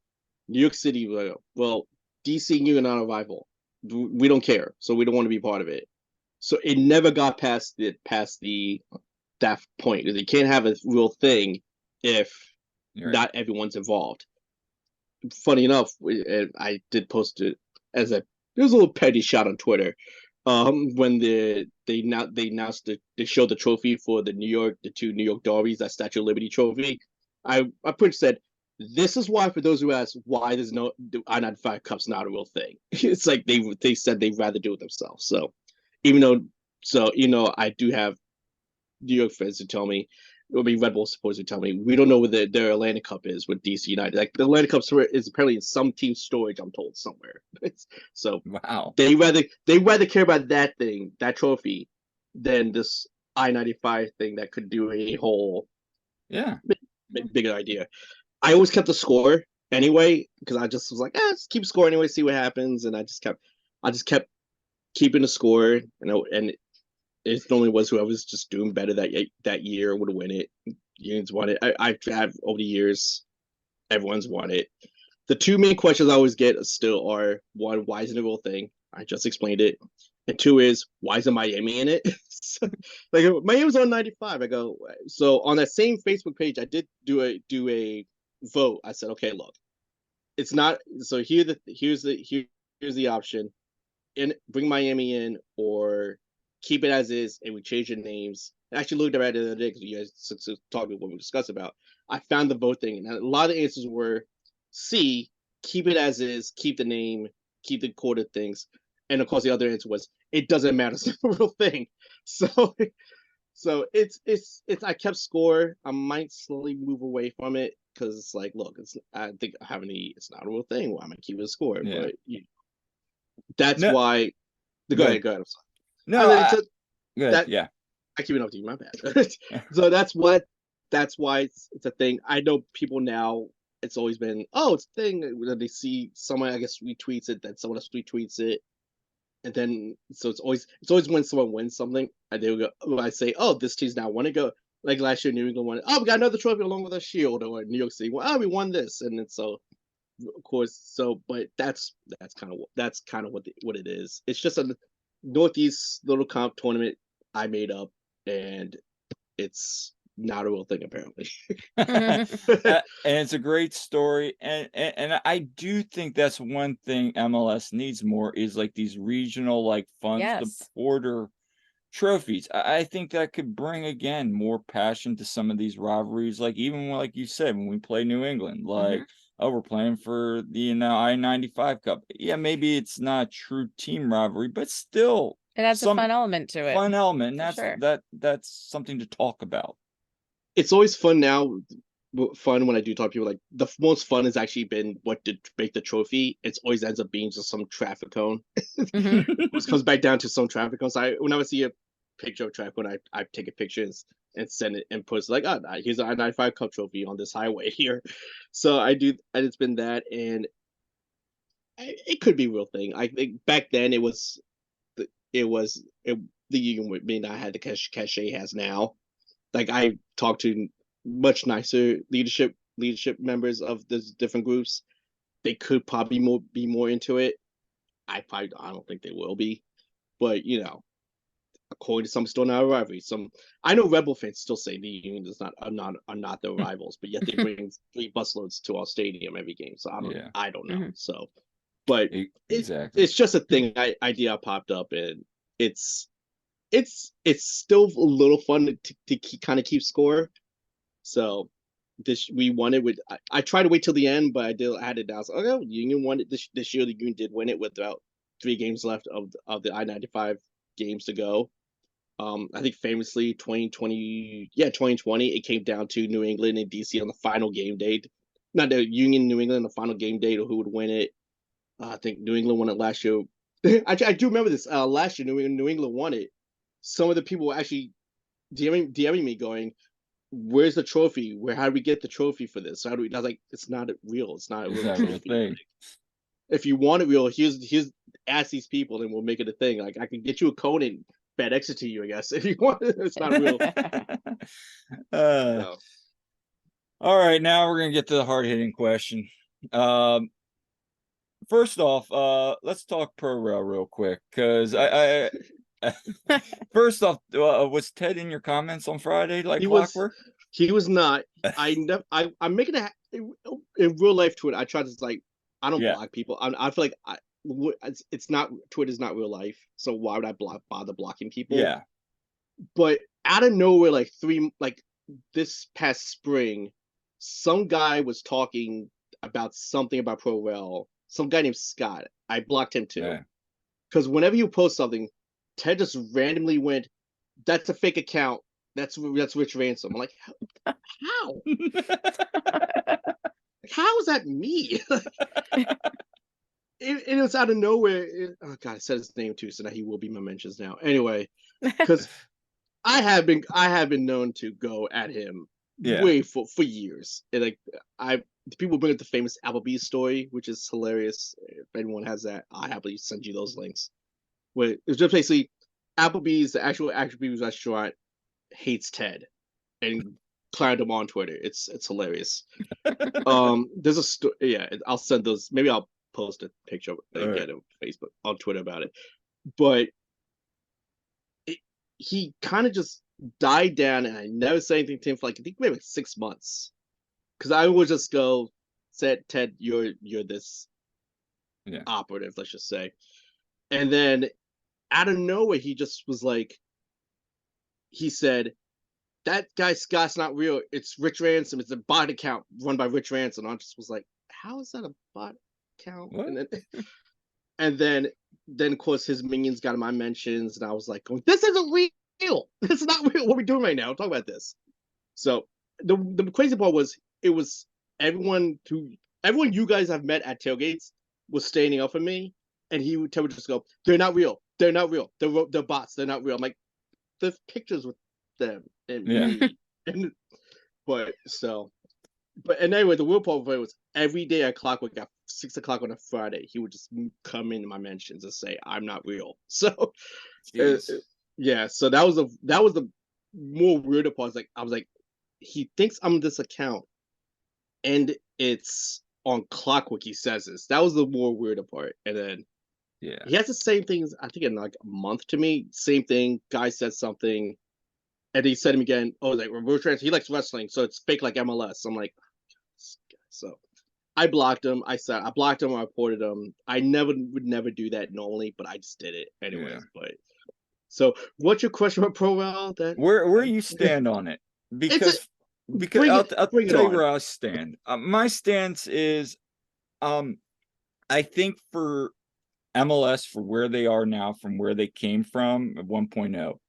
New York City will go, well, DC and Union are not a rival. We don't care, so we don't want to be part of it. So it never got past that point. They can't have a real thing if not everyone's involved. Funny enough, I did post it as a there's a little petty shot on Twitter. When they announced they showed the trophy for the two New York Derbies, that Statue of Liberty trophy. I pretty much said, this is why, for those who ask why there's no I-95 Cup's not a real thing. It's like they said they'd rather do it themselves. So even though I do have New York fans who tell me, Red Bull supporters who tell me, we don't know where their Atlantic Cup is with DC United. Like the Atlantic Cup is apparently in some team storage, I'm told, somewhere. So wow, they rather care about that thing, that trophy, than this I-95 thing that could do a whole bigger idea. I always kept the score anyway because I just was like, just keep score anyway, see what happens, and I just kept keeping the score, and it normally was whoever was just doing better that year would win it. Unions won it. I've had over the years, everyone's won it. The two main questions I always get still are, one, why isn't it a real thing? I just explained it. And two is, why isn't Miami in it? Like Miami's on 95. I go, so on that same Facebook page, I did do a vote. I said, okay, look, it's not. So here's the option: bring Miami in, or keep it as is, and we change the names. I actually looked at it the other day because you guys talked about what we discussed about. I found the vote thing, and a lot of the answers were C, keep it as is, keep the name, keep the coded things, and of course the other answer was it doesn't matter, it's not a real thing. So it's I kept score. I might slowly move away from it because it's like, look, I think it's not a real thing. Why am I keeping a score? Yeah. But that's why. Go ahead. I'm sorry. No, good. Yeah, I keep it up to you. My bad. So that's why it's a thing. I know people now. It's always been, it's a thing. They see someone, I guess, retweets it, then someone else retweets it, and then so it's always when someone wins something, and they will go. I say, this team's now won it. Go like last year, New England won. We got another trophy along with a shield, or New York City. Well, we won this, and then so of course, but that's kind of what it is. It's just a Northeast little comp tournament I made up, and it's not a real thing apparently. And it's a great story, and I do think that's one thing MLS needs more is like these regional like fun supporter trophies. I think that could bring again more passion to some of these rivalries. Like even like you said, when we play New England, like we're playing for the I-95 Cup. Yeah, maybe it's not a true team rivalry, but still it adds a fun element to it. Fun element. That's something to talk about. It's always fun now. Fun when I do talk to people. Like the most fun has actually been what did make the trophy. It always ends up being just some traffic cone. It comes back down to some traffic cones. Whenever I see a picture of traffic cone, I take a picture and send it and post like, here's an I-95 Cup trophy on this highway here. So I do. And it's been that, and it could be a real thing. I think back then the union may not have the cachet it has now. Like I talked to much nicer leadership members of the different groups. They could probably be more into it. I don't think they will be, but according to some, still not a rivalry. I know Rebel fans still say the Union are not their rivals, but yet they bring 3 busloads to our stadium every game. So I don't know. So, but exactly, it's just a thing idea popped up, and it's still a little fun to kind of keep score. So we won it with. I tried to wait till the end, but I had it down. So okay, Union won it this year. The Union did win it with about 3 games left of the I-95 games to go. I think famously 2020, it came down to New England and DC on the final game day. Not the Union, New England, on the final game day to who would win it. I think New England won it last year. I do remember this. Last year, New England won it. Some of the people were actually DMing me going, "Where's the trophy? How do we get the trophy for this? How do we?" I was like, "It's not real. It's not a Is real that a real trophy. thing? If you want it real, here's ask these people, and we'll make it a thing. Like I can get you a cone and FedEx it to you, I guess, if you want it. It's not real." So. All right, now we're gonna get to the hard-hitting question. First off, let's talk pro rail real quick, because I first off, was Ted in your comments on Friday like clockwork? He was not. I'm making a in real life Twitter. I try to like I don't block people. I feel like it's not Twitter's not real life. So why would I bother blocking people? Yeah. But out of nowhere, like this past spring, some guy was talking about something about pro rail. Some guy named Scott. I blocked him too. Because whenever you post something, Ted just randomly went, "That's a fake account. That's Rich Ransom." I'm like, how? How is that me? It was out of nowhere. Oh God, I said his name too, so now he will be my mentions now. Anyway, because I have been known to go at him way for years. And like people bring up the famous Applebee's story, which is hilarious. If anyone has that, I happily send you those links. Where it's just basically Applebee's, the actual Applebee's restaurant, hates Ted and clowned him on Twitter. It's hilarious. There's a story. Yeah, I'll send those. Maybe I'll post a picture again on Facebook, on Twitter about it. But he kind of just died down, and I never said anything to him for like I think maybe like 6 months, because I would just go, "Said Ted, you're this operative, let's just say," and then out of nowhere he just was like, he said, "That guy Scott's not real. It's Rich Ransom. It's a bot account run by Rich Ransom." And I just was like, "How is that a bot account?" What? And then of course his minions got in my mentions, and I was like, "This isn't real. This is not real. What are we doing right now? Talk about this." So the crazy part was it was everyone you guys have met at tailgates was standing up for me, and he would just go, "They're not real. They're not real. They're bots. They're not real." I'm like, "There's pictures with them and me." And anyway, the real part of it was every day at clockwork at 6 o'clock on a Friday, he would just come into my mentions and say, "I'm not real." So yeah, so that was the more weirder part. I was like, he thinks I'm this account, and it's on clockwork. He says this. That was the more weirder part. And then he has the same things. I think in like a month to me. Same thing. Guy said something, and he said him again. Oh, like reverse transfer. He likes wrestling, so it's fake like MLS. I'm like, so I blocked him. I blocked him. I reported him. I would never do that normally, but I just did it anyways. But so, what's your question about pro rail? Where you stand on it? Because I'll tell you where I stand. My stance is, I think for MLS, for where they are now, from where they came from at 1.0,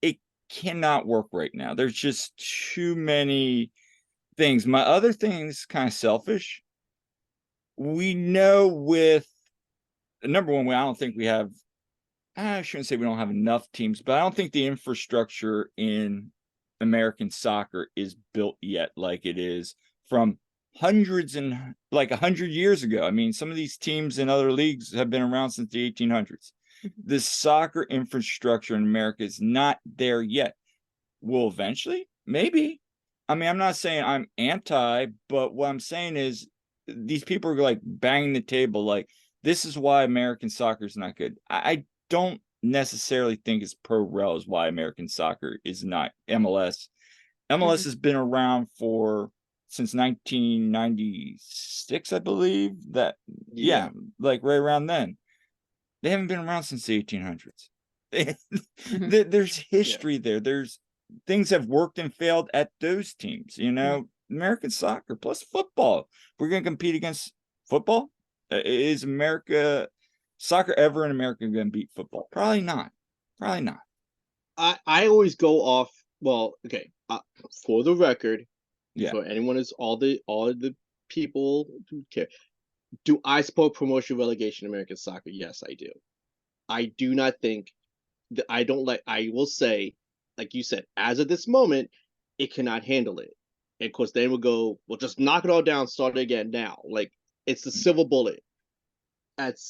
it cannot work right now. There's just too many things. My other thing is kind of selfish. We know with number one, I don't think we have. I shouldn't say we don't have enough teams, but I don't think the infrastructure in American soccer is built yet like it is from hundreds and like 100 years ago. I mean, some of these teams in other leagues have been around since the 1800s. The soccer infrastructure in America is not there yet. Will eventually? Maybe. I mean, I'm not saying I'm anti, but what I'm saying is these people are like banging the table like, this is why American soccer is not good. I don't necessarily think it's pro rel is why American soccer is not MLS. MLS has been around since 1996, I believe. Like right around then. They haven't been around since the 1800s. There's history there. There's things have worked and failed at those teams. American soccer plus football. We're going to compete against football. Is soccer ever in America going to beat football? Probably not. I always go off. Well, okay. For the record, for anyone all the people who care, Do I support promotion relegation in American soccer? Yes, I do. I do not think that I don't like. I will say, like you said, as of this moment, it cannot handle it. And of course, then we'll go. We'll just knock it all down, start it again now. Like it's the silver bullet.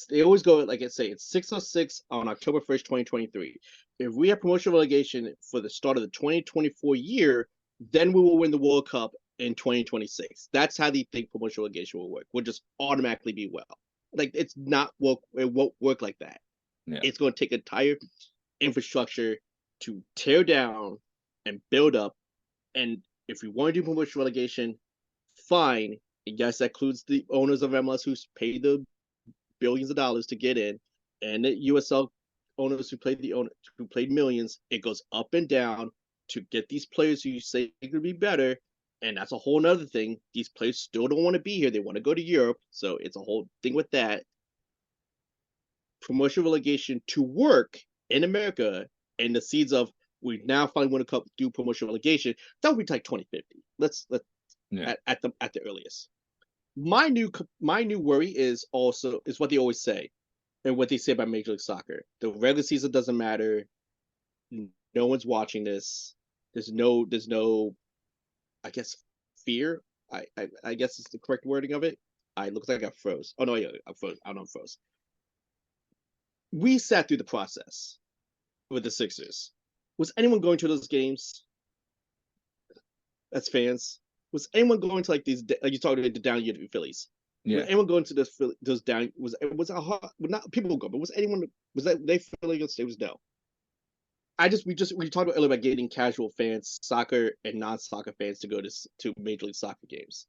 They always go like I say. It's 6:06 on October 1st, 2023. If we have promotion relegation for the start of the 2024 year, then we will win the World Cup in 2026. That's how they think promotion relegation will work. We'll just automatically be well. Like it's not work. It won't work like that. Yeah. It's going to take entire infrastructure to tear down and build up. And if we want to do promotion relegation, fine. And yes, that includes the owners of MLS who pay the billions of dollars to get in, and the USL owners who played millions. It goes up and down to get these players who you say could be better. And that's a whole nother thing. These players still don't want to be here. They want to go to Europe. So it's a whole thing with that. Promotion relegation to work in America and the seeds of we now finally want to do promotion relegation, that would be like 2050. Let's Yeah. at the earliest. My new worry is what they always say, and what they say about Major League Soccer. The regular season doesn't matter. No one's watching this. There's no, I guess, fear. I guess it's the correct wording of it. I looks like I froze. Oh no, yeah, I froze. I don't know, I froze. We sat through the process with the Sixers. Was anyone going to those games as fans? Was anyone going to like these? Like you talked about the down year Phillies. Yeah. Was anyone going to those down? Was a hard? Not people go, but was anyone? Was that they feeling it was no. We talked about earlier about getting casual fans, soccer and non-soccer fans to go to Major League Soccer games.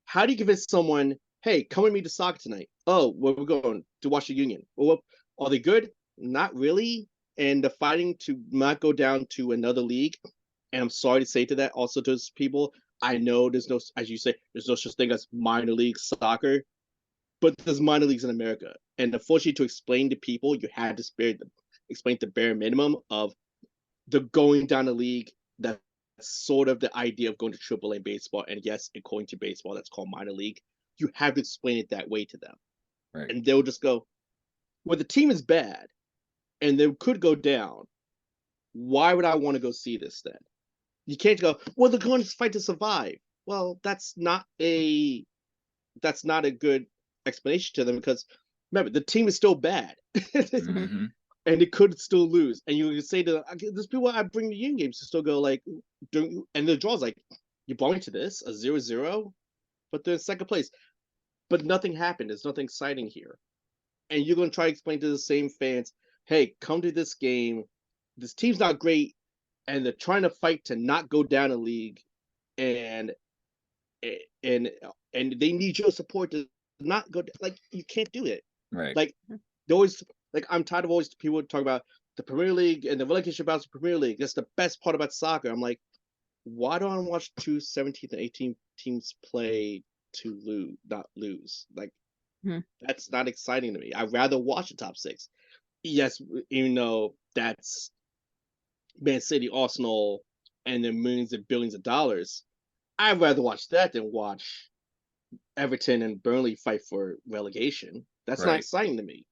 How do you convince someone, hey, come with me to soccer tonight? Oh, where we're going to watch the Union. Well, are they good? Not really. And the fighting to not go down to another league. And I'm sorry to say to that also to those people. I know there's no, as you say, there's no such thing as minor league soccer, but there's minor leagues in America. And unfortunately, to explain to people, you had to explain the bare minimum of the going down the league. That's sort of the idea of going to AAA baseball. And yes, according to baseball, that's called minor league. You have to explain it that way to them. Right. And they'll just go, well, the team is bad and they could go down. Why would I want to go see this then? You can't go, well, they're going to fight to survive. Well, that's not a good explanation to them, because remember, the team is still bad. Mm-hmm. And it could still lose. And you can say to them, there's people I bring to Union games to still go like, and the draw's like, you brought me to this, a 0-0, but they're in second place. But nothing happened. There's nothing exciting here. And you're going to try to explain to the same fans, hey, come to this game. This team's not great, and they're trying to fight to not go down a league, and they need your support to not go. Like, you can't do it. Right. Like, they always, like, I'm tired of always people talk about the Premier League and the relegation bouts of Premier League. That's the best part about soccer. I'm like, why don't I watch 17th and 18th teams play to not lose? Like, that's not exciting to me. I'd rather watch the top six. Yes, even though that's Man City, Arsenal, and the millions and billions of dollars, I'd rather watch that than watch Everton and Burnley fight for relegation. That's not exciting to me.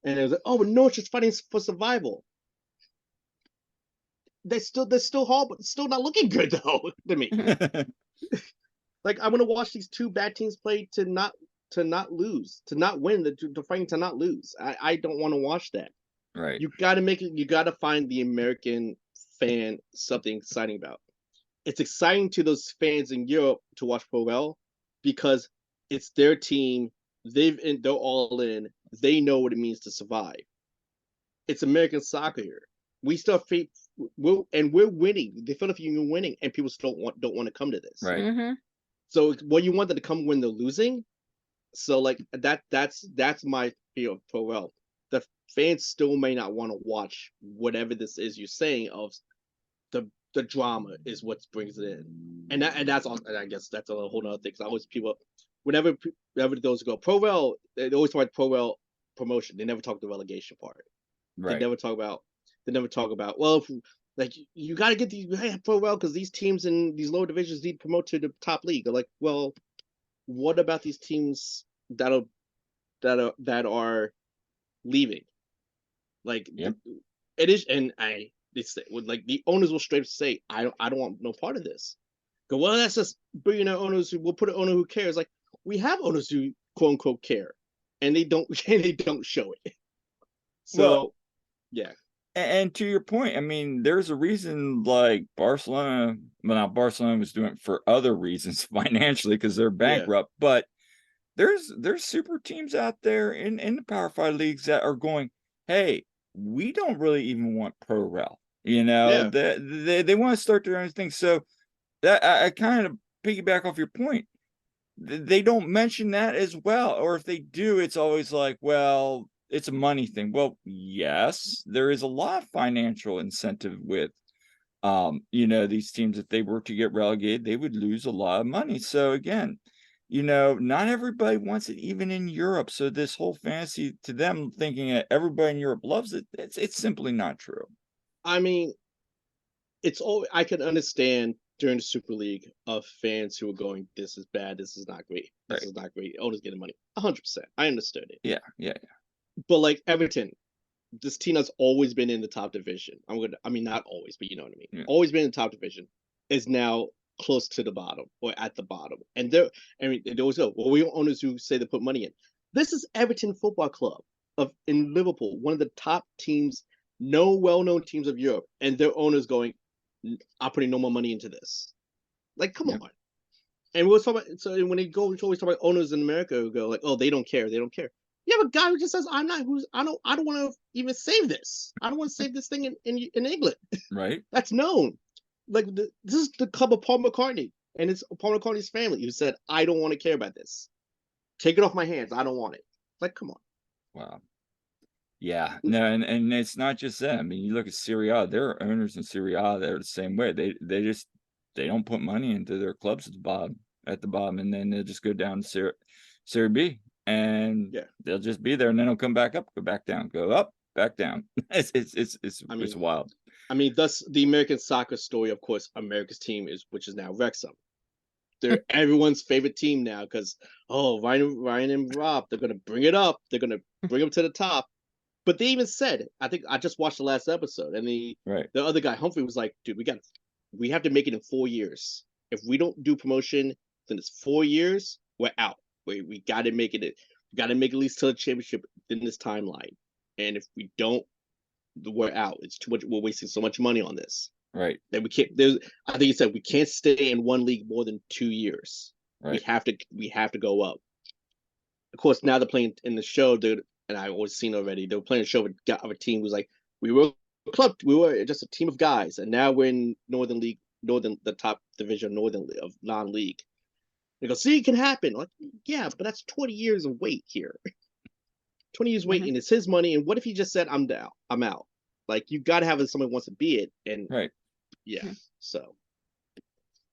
And it was like, oh, but no, it's just fighting for survival. They're still hard, but still not looking good though to me. Like, I want to watch these two bad teams play to not lose, to not win, to fighting to not lose. I don't want to watch that. Right. You got to make it. You got to find the American fan something exciting about. It's exciting to those fans in Europe to watch Pro because it's their team. They're all in. They know what it means to survive. It's American soccer here. We still we're winning. The Philadelphia Union winning, and people still don't want to come to this. Right. Mm-hmm. So, you want them to come when they're losing? So, like, that's my feel of Pro. The fans still may not want to watch whatever this is you're saying of the drama is what brings it in, and that's all. And I guess that's a whole other thing. Because always people, whenever those go Pro, they always talk about Pro promotion. They never talk the relegation part. Right. They never talk about well, like, you got to get these Pro because these teams in these lower divisions need to promote to the top league. They're like, well, what about these teams that are leaving. Like Yep. it is, and they say, like the owners will straight up say, I don't want no part of this. Go, well, that's just billionaire owners who will put an owner who cares. Like we have owners who quote unquote care, and they don't and they don't show it. Well, So yeah, and to your point, I mean, there's a reason like Barcelona, well, now Barcelona was doing it for other reasons financially because they're yeah, bankrupt, but there's super teams out there in the Power Five leagues that are going, hey, we don't really even want pro rel. You know, yeah. they want to start their own thing. So that I kind of piggyback off your point. They don't mention that as well, or if they do, it's always like, well, it's a money thing. Well, yes, there is a lot of financial incentive with these teams. If they were to get relegated, they would lose a lot of money. So again, not everybody wants it, even in Europe. So this whole fantasy to them thinking that everybody in Europe loves it, it's simply not true. I mean, it's all I can understand during the Super League of fans who are going, "This is bad. This is not great. This Right. is not great." Owners getting money, 100%. I understood it. Yeah, yeah, But like Everton, this team has always been in the top division. I mean, not always, but you know what I mean. yeah. Always been in the top division, is now close to the bottom or at the bottom. And they always go, well, we have owners who say they put money in. This is Everton Football Club in Liverpool, one of the top teams, no well-known teams of Europe, and their owners going, I'm putting no more money into this. Like, come Yeah. on. And we'll talk about, so when they go, we always talk about owners in America who go like, oh, they don't care, they don't care. You have a guy who just says, I don't want to even save this. I don't want to save this thing in England. Right. That's known. Like this is the club of Paul McCartney and it's Paul McCartney's family who said, I don't want to care about this. Take it off my hands. I don't want it. Like, come on. Wow. Yeah, no, and it's not just that. I mean, you look at Serie A, there are owners in Serie A that are the same way. They don't put money into their clubs at the bottom, and then they'll just go down to Serie B, and Yeah. they'll just be there, and then they'll come back up, go back down, go up, back down. It's wild. I mean, thus the American soccer story, of course, America's team which is now Wrexham. They're everyone's favorite team now because Ryan and Rob, they're gonna bring it up. They're gonna bring them to the top. But they even said, I think I just watched the last episode, and the other guy, Humphrey, was like, dude, we have to make it in 4 years. If we don't do promotion, then it's 4 years, we're out. We gotta make it. We gotta make at least to the championship in this timeline. And if we don't, we're out. It's too much. We're wasting so much money on this. Right. That we can't. I think he said we can't stay in one league more than 2 years. Right. We have to go up. Of course, now they're playing in the show, dude. And I've always seen already. They were playing a show of a team who was like, we were just a team of guys, and now we're in the top division, of non-league. They go, see, it can happen. Like, yeah, but that's 20 years of wait here. 20 years waiting. It's his money, and what if he just said, I'm down, I'm out? Like, you got to have someone who wants to be it, and right. Yeah. So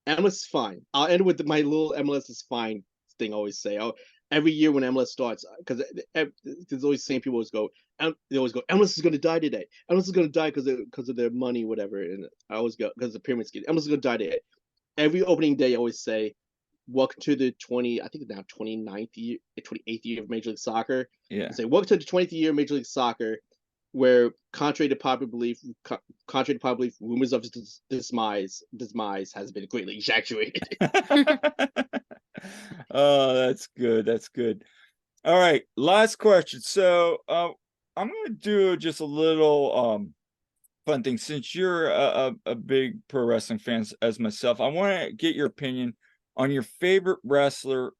MLS is fine. I'll end with my little MLS is fine thing. I always say, every year when MLS starts, because there's always the same people always go, they always go, MLS is going to die today. MLS is going to die because of their money, whatever. And I always go, because the pyramid scheme, MLS is going to die today. Every opening day, I always say, welcome to the 28th year of Major League Soccer. Yeah. I say, welcome to the 20th year of Major League Soccer, where contrary to popular belief, rumors of his demise has been greatly exaggerated. Oh, that's good. That's good. All right, last question. So I'm gonna do just a little fun thing. Since you're a big pro wrestling fan as myself, I want to get your opinion on your favorite wrestler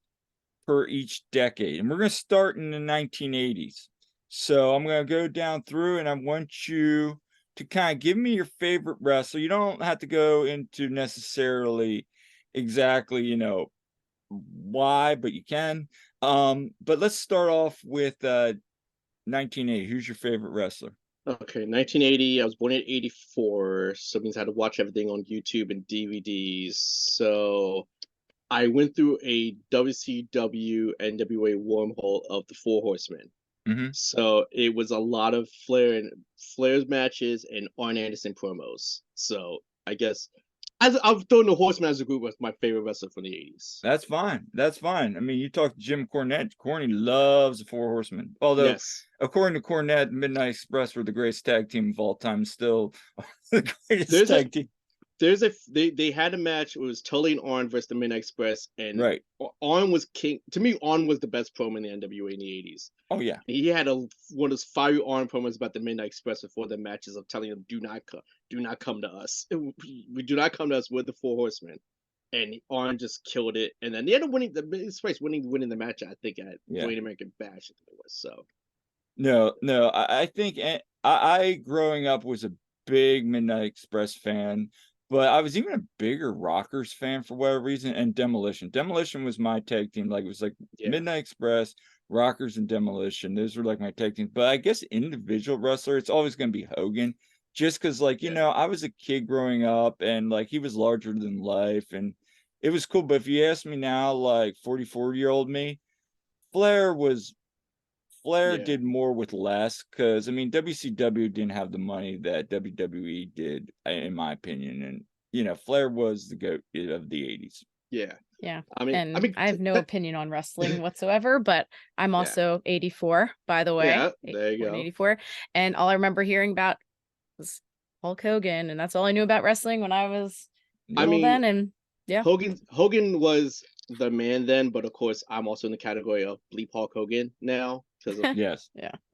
per each decade. And we're gonna start in the 1980s. So I'm going to go down through and I want you to kind of give me your favorite wrestler. You don't have to go into necessarily exactly, why, but you can. But let's start off with 1980. Who's your favorite wrestler? Okay, 1980. I was born in 84, so it means I had to watch everything on YouTube and DVDs. So I went through a WCW NWA wormhole of the Four Horsemen. So it was a lot of Flair's matches and Arn Anderson promos. So I guess I'm throwing the Horseman as a group as my favorite wrestler from the 80s. That's fine. That's fine. I mean, you talk to Jim Cornette. Corny loves the Four Horsemen. Although, Yes. according to Cornette, Midnight Express were the greatest tag team of all time. Still, the greatest There's tag team. They had a match. It was Tully and Arn versus the Midnight Express, and Right. Arn was king. To me, Arn was the best promo in the NWA in the 80s. Oh yeah. He had one of those fiery Arn promos about the Midnight Express before the matches of telling them, do not come to us. We do not come to us with the Four Horsemen. And Arn just killed it. And then they ended up winning the Express, winning the match, I think, at Great American Bash, I think it was. So no, I think I growing up was a big Midnight Express fan, but I was even a bigger Rockers fan for whatever reason. And Demolition was my tag team. Like it was like Midnight Express, Rockers, and Demolition. Those were like my tag teams. But I guess individual wrestler, it's always going to be Hogan, just because like you know I was a kid growing up, and like he was larger than life, and it was cool. But if you ask me now, like 44-year-old me, Flair did more with less, because I mean WCW didn't have the money that WWE did, in my opinion, and you know Flair was the GOAT of the 80s. Yeah. I mean, I have no opinion on wrestling whatsoever, but I'm also 84, by the way. Yeah, there you go. 84, and all I remember hearing about was Hulk Hogan, and that's all I knew about wrestling when I was little then. And Hogan was the man then, but of course I'm also in the category of bleep Hulk Hogan now because of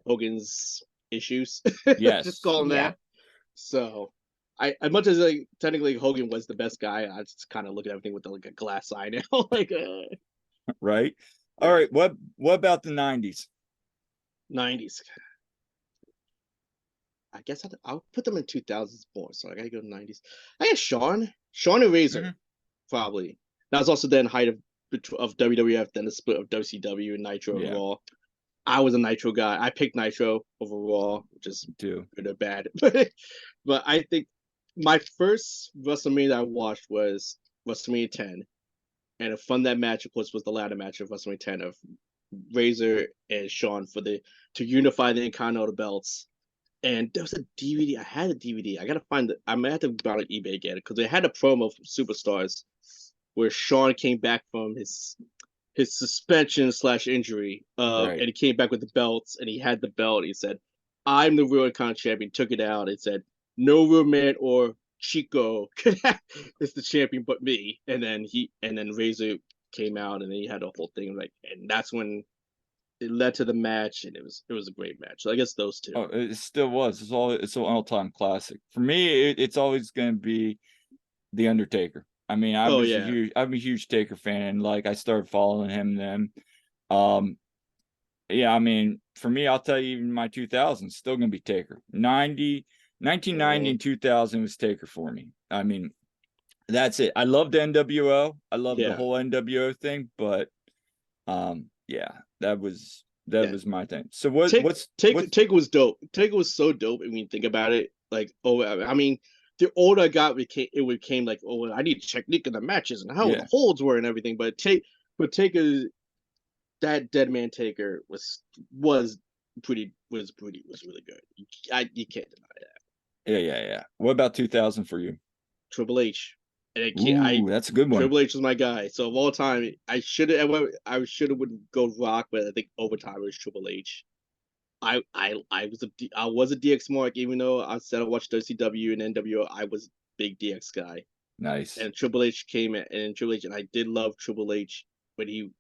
Hogan's issues. Just call him that. So as much as like technically Hogan was the best guy, I just kind of look at everything with like a glass eye now. Like right. All right. What about the 90s? 90s. I guess I'll put them in 2000s more. So I gotta go to 90s. I guess Shawn and Razor, probably. That was also then height of WWF, then the split of WCW and Nitro and Raw. I was a Nitro guy. I picked Nitro over Raw, which is good or bad. But I think my first WrestleMania that I watched was WrestleMania 10. And from that match, of course, was the ladder match of WrestleMania 10 of Razor and Shawn to unify the Intercontinental belts. And there was a DVD. I had a DVD. I gotta find it. I might have to go on eBay again because they had a promo from Superstars where Shawn came back from his suspension / injury, and he came back with the belts, and he had the belt. He said, "I'm the real Intercontinental champion." Took it out. It said, "No real man or Chico is the champion but me." And then Razor came out, and then he had a whole thing and that's when it led to the match, and it was a great match. So I guess those two. Oh, it still was. It's an all-time classic. For me, it's always going to be The Undertaker. I mean, I'm a huge Taker fan, and like I started following him then. I mean, for me, I'll tell you, even my 2000s still going to be Taker. 1990 and 2000 was Taker for me. I mean, that's it. I loved NWO. I loved the whole NWO thing, but that was my thing. So Taker was dope. Taker was so dope. I mean, think about it. Like, I mean, the older I got, it became like, I need technique in the matches and how the holds were and everything. But Taker, that Dead Man Taker was really good. You can't deny that. Yeah. What about 2000 for you? Triple H. That's a good one. Triple H was my guy. So of all time, I should have would go Rock, but I think overtime it was Triple H. I was a DX mark, even though I said I watched WCW and NWO. I was a big DX guy. Nice. And Triple H came in, and I did love Triple H, but he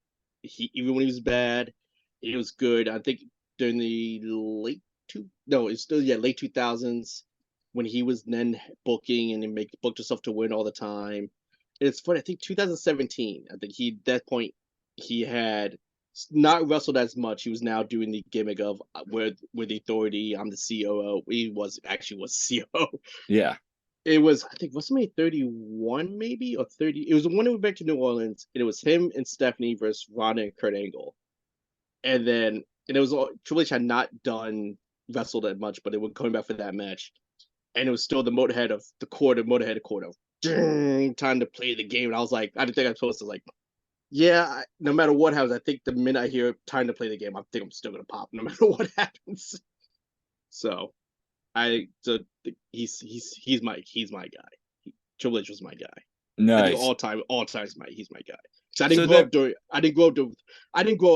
even when he was bad, he was good. I think during the late 2000s when he was then booking and he booked himself to win all the time. And it's funny. I think 2017. I think at that point he had not wrestled as much. He was now doing the gimmick of with the Authority. I'm the COO. He was COO. Yeah. It was, I think, WrestleMania 31 maybe or 30. It was the one that went back to New Orleans, and it was him and Stephanie versus Ronda and Kurt Angle. And it was Triple H had not wrestled that much, but they were coming back for that match. And it was still the Motorhead of time to play the game. And I was like, I didn't think I was supposed to no matter what happens, I think the minute I hear time to play the game, I think I'm still gonna pop no matter what happens. So he's my guy. Triple H was my guy. I Nice. think all time he's my guy. So I So didn't grow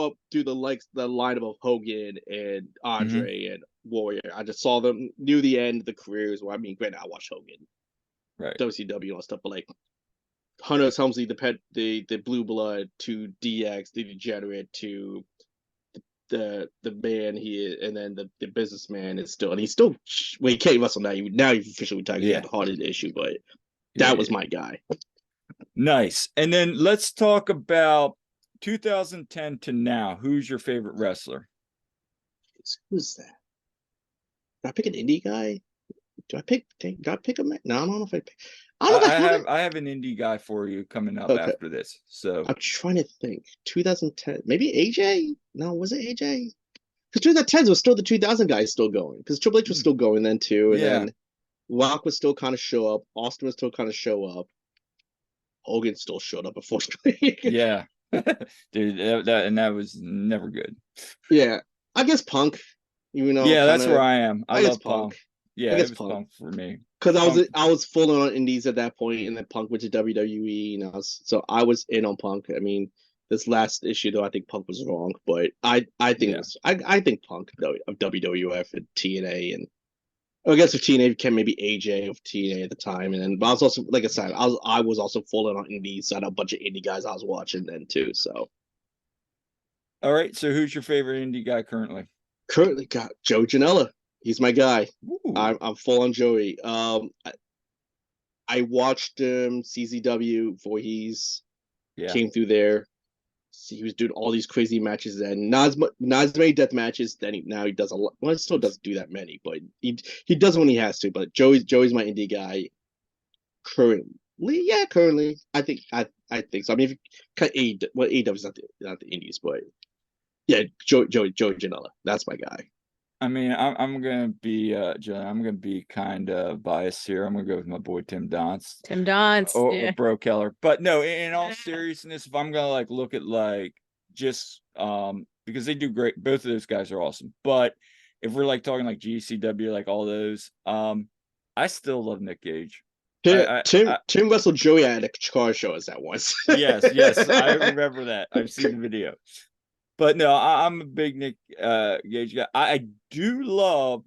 up through the lineup of Hogan and Andre and Warrior. I just saw them, knew the end of the careers. Well, I mean, granted, I watched Hogan, right. WCW, and all stuff, but like Hunter Helmsley, the Blue Blood, to DX, the Degenerate, to the man he is, and then the businessman is still, and he's still, well, he can't wrestle now. He's officially retired. He had a heart issue, but that was my guy. Nice. And then let's talk about 2010 to now. Who's your favorite wrestler? Who's that? Do I pick an indie guy? Do I pick a man? No, I don't know if I pick. I have an indie guy for you coming up after this. So I'm trying to think. 2010, maybe AJ? No, was it AJ? Because 2010 was still the 2000 guys still going. Because Triple H was still going then too, and then Rock was still kind of show up. Austin was still kind of show up. Hogan still showed up, unfortunately. Yeah, dude, that was never good. Yeah, I guess Punk. You know. Yeah, that's where I am. I love Punk. Yeah, it was Punk for me. Because I was full on indies at that point, and then Punk went to WWE, and I was in on Punk. I mean, this last issue though, I think Punk was wrong, but I think I think Punk though, of WWF and TNA, and I guess if TNA became maybe AJ of TNA at the time, and then but I was also, like I said, I was also full on indies, so I had a bunch of indie guys I was watching then too. So, all right, so who's your favorite indie guy currently? Currently got Joe Janela. He's my guy. I'm full on Joey. I watched CZW before he's came through there. He was doing all these crazy matches then. Not as many death matches. Now he does a lot. Well, he still doesn't do that many, but he does when he has to. But Joey's my indie guy. Currently, I think so. I mean, if you cut AEW is not the indies, but yeah, Joey Janela. That's my guy. I mean, I'm gonna be I'm gonna be kind of biased here. I'm gonna go with my boy Tim Donst. Or Bro Keller. But no, in all seriousness, if I'm gonna like look at like just because they do great, both of those guys are awesome. But if we're like talking like GCW, like all those, I still love Nick Gage. Tim wrestled Joey at a car show as that once. yes, I remember that. I've seen the video. But no, I'm a big Nick Gage guy. I do love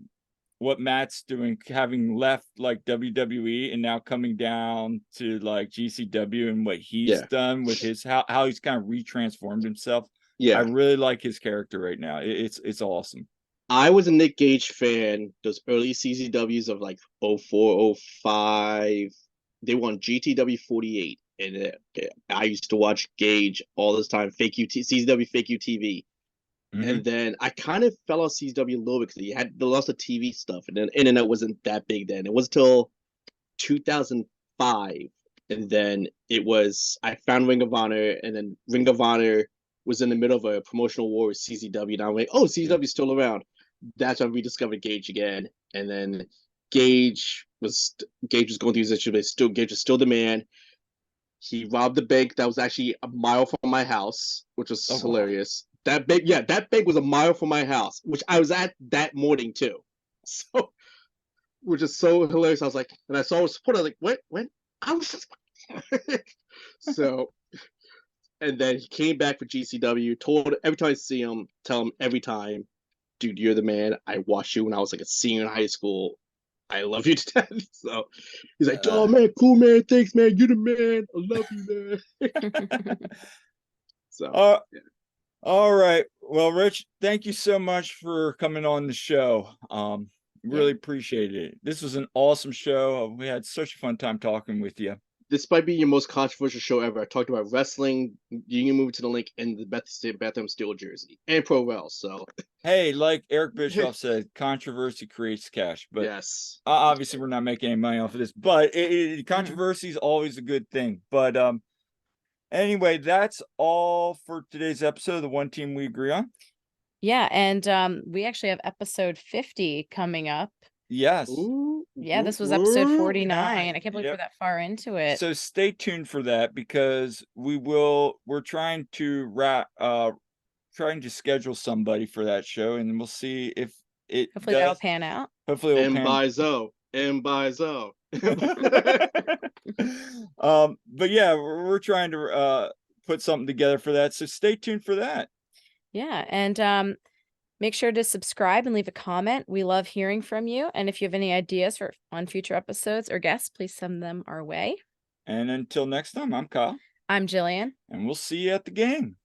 what Matt's doing, having left like WWE and now coming down to like GCW, and what he's done with his how he's kind of retransformed himself. Yeah, I really like his character right now. It's awesome. I was a Nick Gage fan. Those early CZWs of like 04, 05. They won GTW 48. And I used to watch Gage all this time, CZW Fake UTV. And then I kind of fell off CZW a little bit because he had the lots of TV stuff, and then internet wasn't that big then. It was till 2005, and then I found Ring of Honor, and then Ring of Honor was in the middle of a promotional war with CZW, and I'm like, oh, CZW's still around. That's when I rediscovered Gage again, and then Gage was going through his issue, but Gage was still the man. He robbed the bank that was actually a mile from my house, which was hilarious. Wow. That bank was a mile from my house, which I was at that morning too. So, which is so hilarious. I was like, and I saw his support. I was like, what? When? I was just so, and then he came back for GCW. Told every time I see him, tell him every time, dude, you're the man. I watched you when I was like a senior in high school. I love you to death. So he's like, oh man, cool man, thanks man, you're the man. I love you, man. So all right. Well, Rich, thank you so much for coming on the show. Really appreciate it. This was an awesome show. We had such a fun time talking with you. This might be your most controversial show ever. I talked about wrestling, Union moving to the link, and the Bethlehem Steel jersey, and Pro Rel. So, hey, like Eric Bischoff said, controversy creates cash. But yes, obviously we're not making any money off of this. But controversy is always a good thing. But anyway, that's all for today's episode of the One Team We Agree On. Yeah, and we actually have episode 50 coming up. Yes. Ooh, yeah, this was episode 49. I can't believe we're that far into it. So stay tuned for that, because we're trying to schedule somebody for that show, and we'll see if it hopefully that'll pan out. Hopefully it'll pan. By Zoe. and buys out. But yeah, we're trying to put something together for that. So stay tuned for that. Yeah, and make sure to subscribe and leave a comment. We love hearing from you. And if you have any ideas for on future episodes or guests, please send them our way. And until next time, I'm Kyle. I'm Jillian. And we'll see you at the game.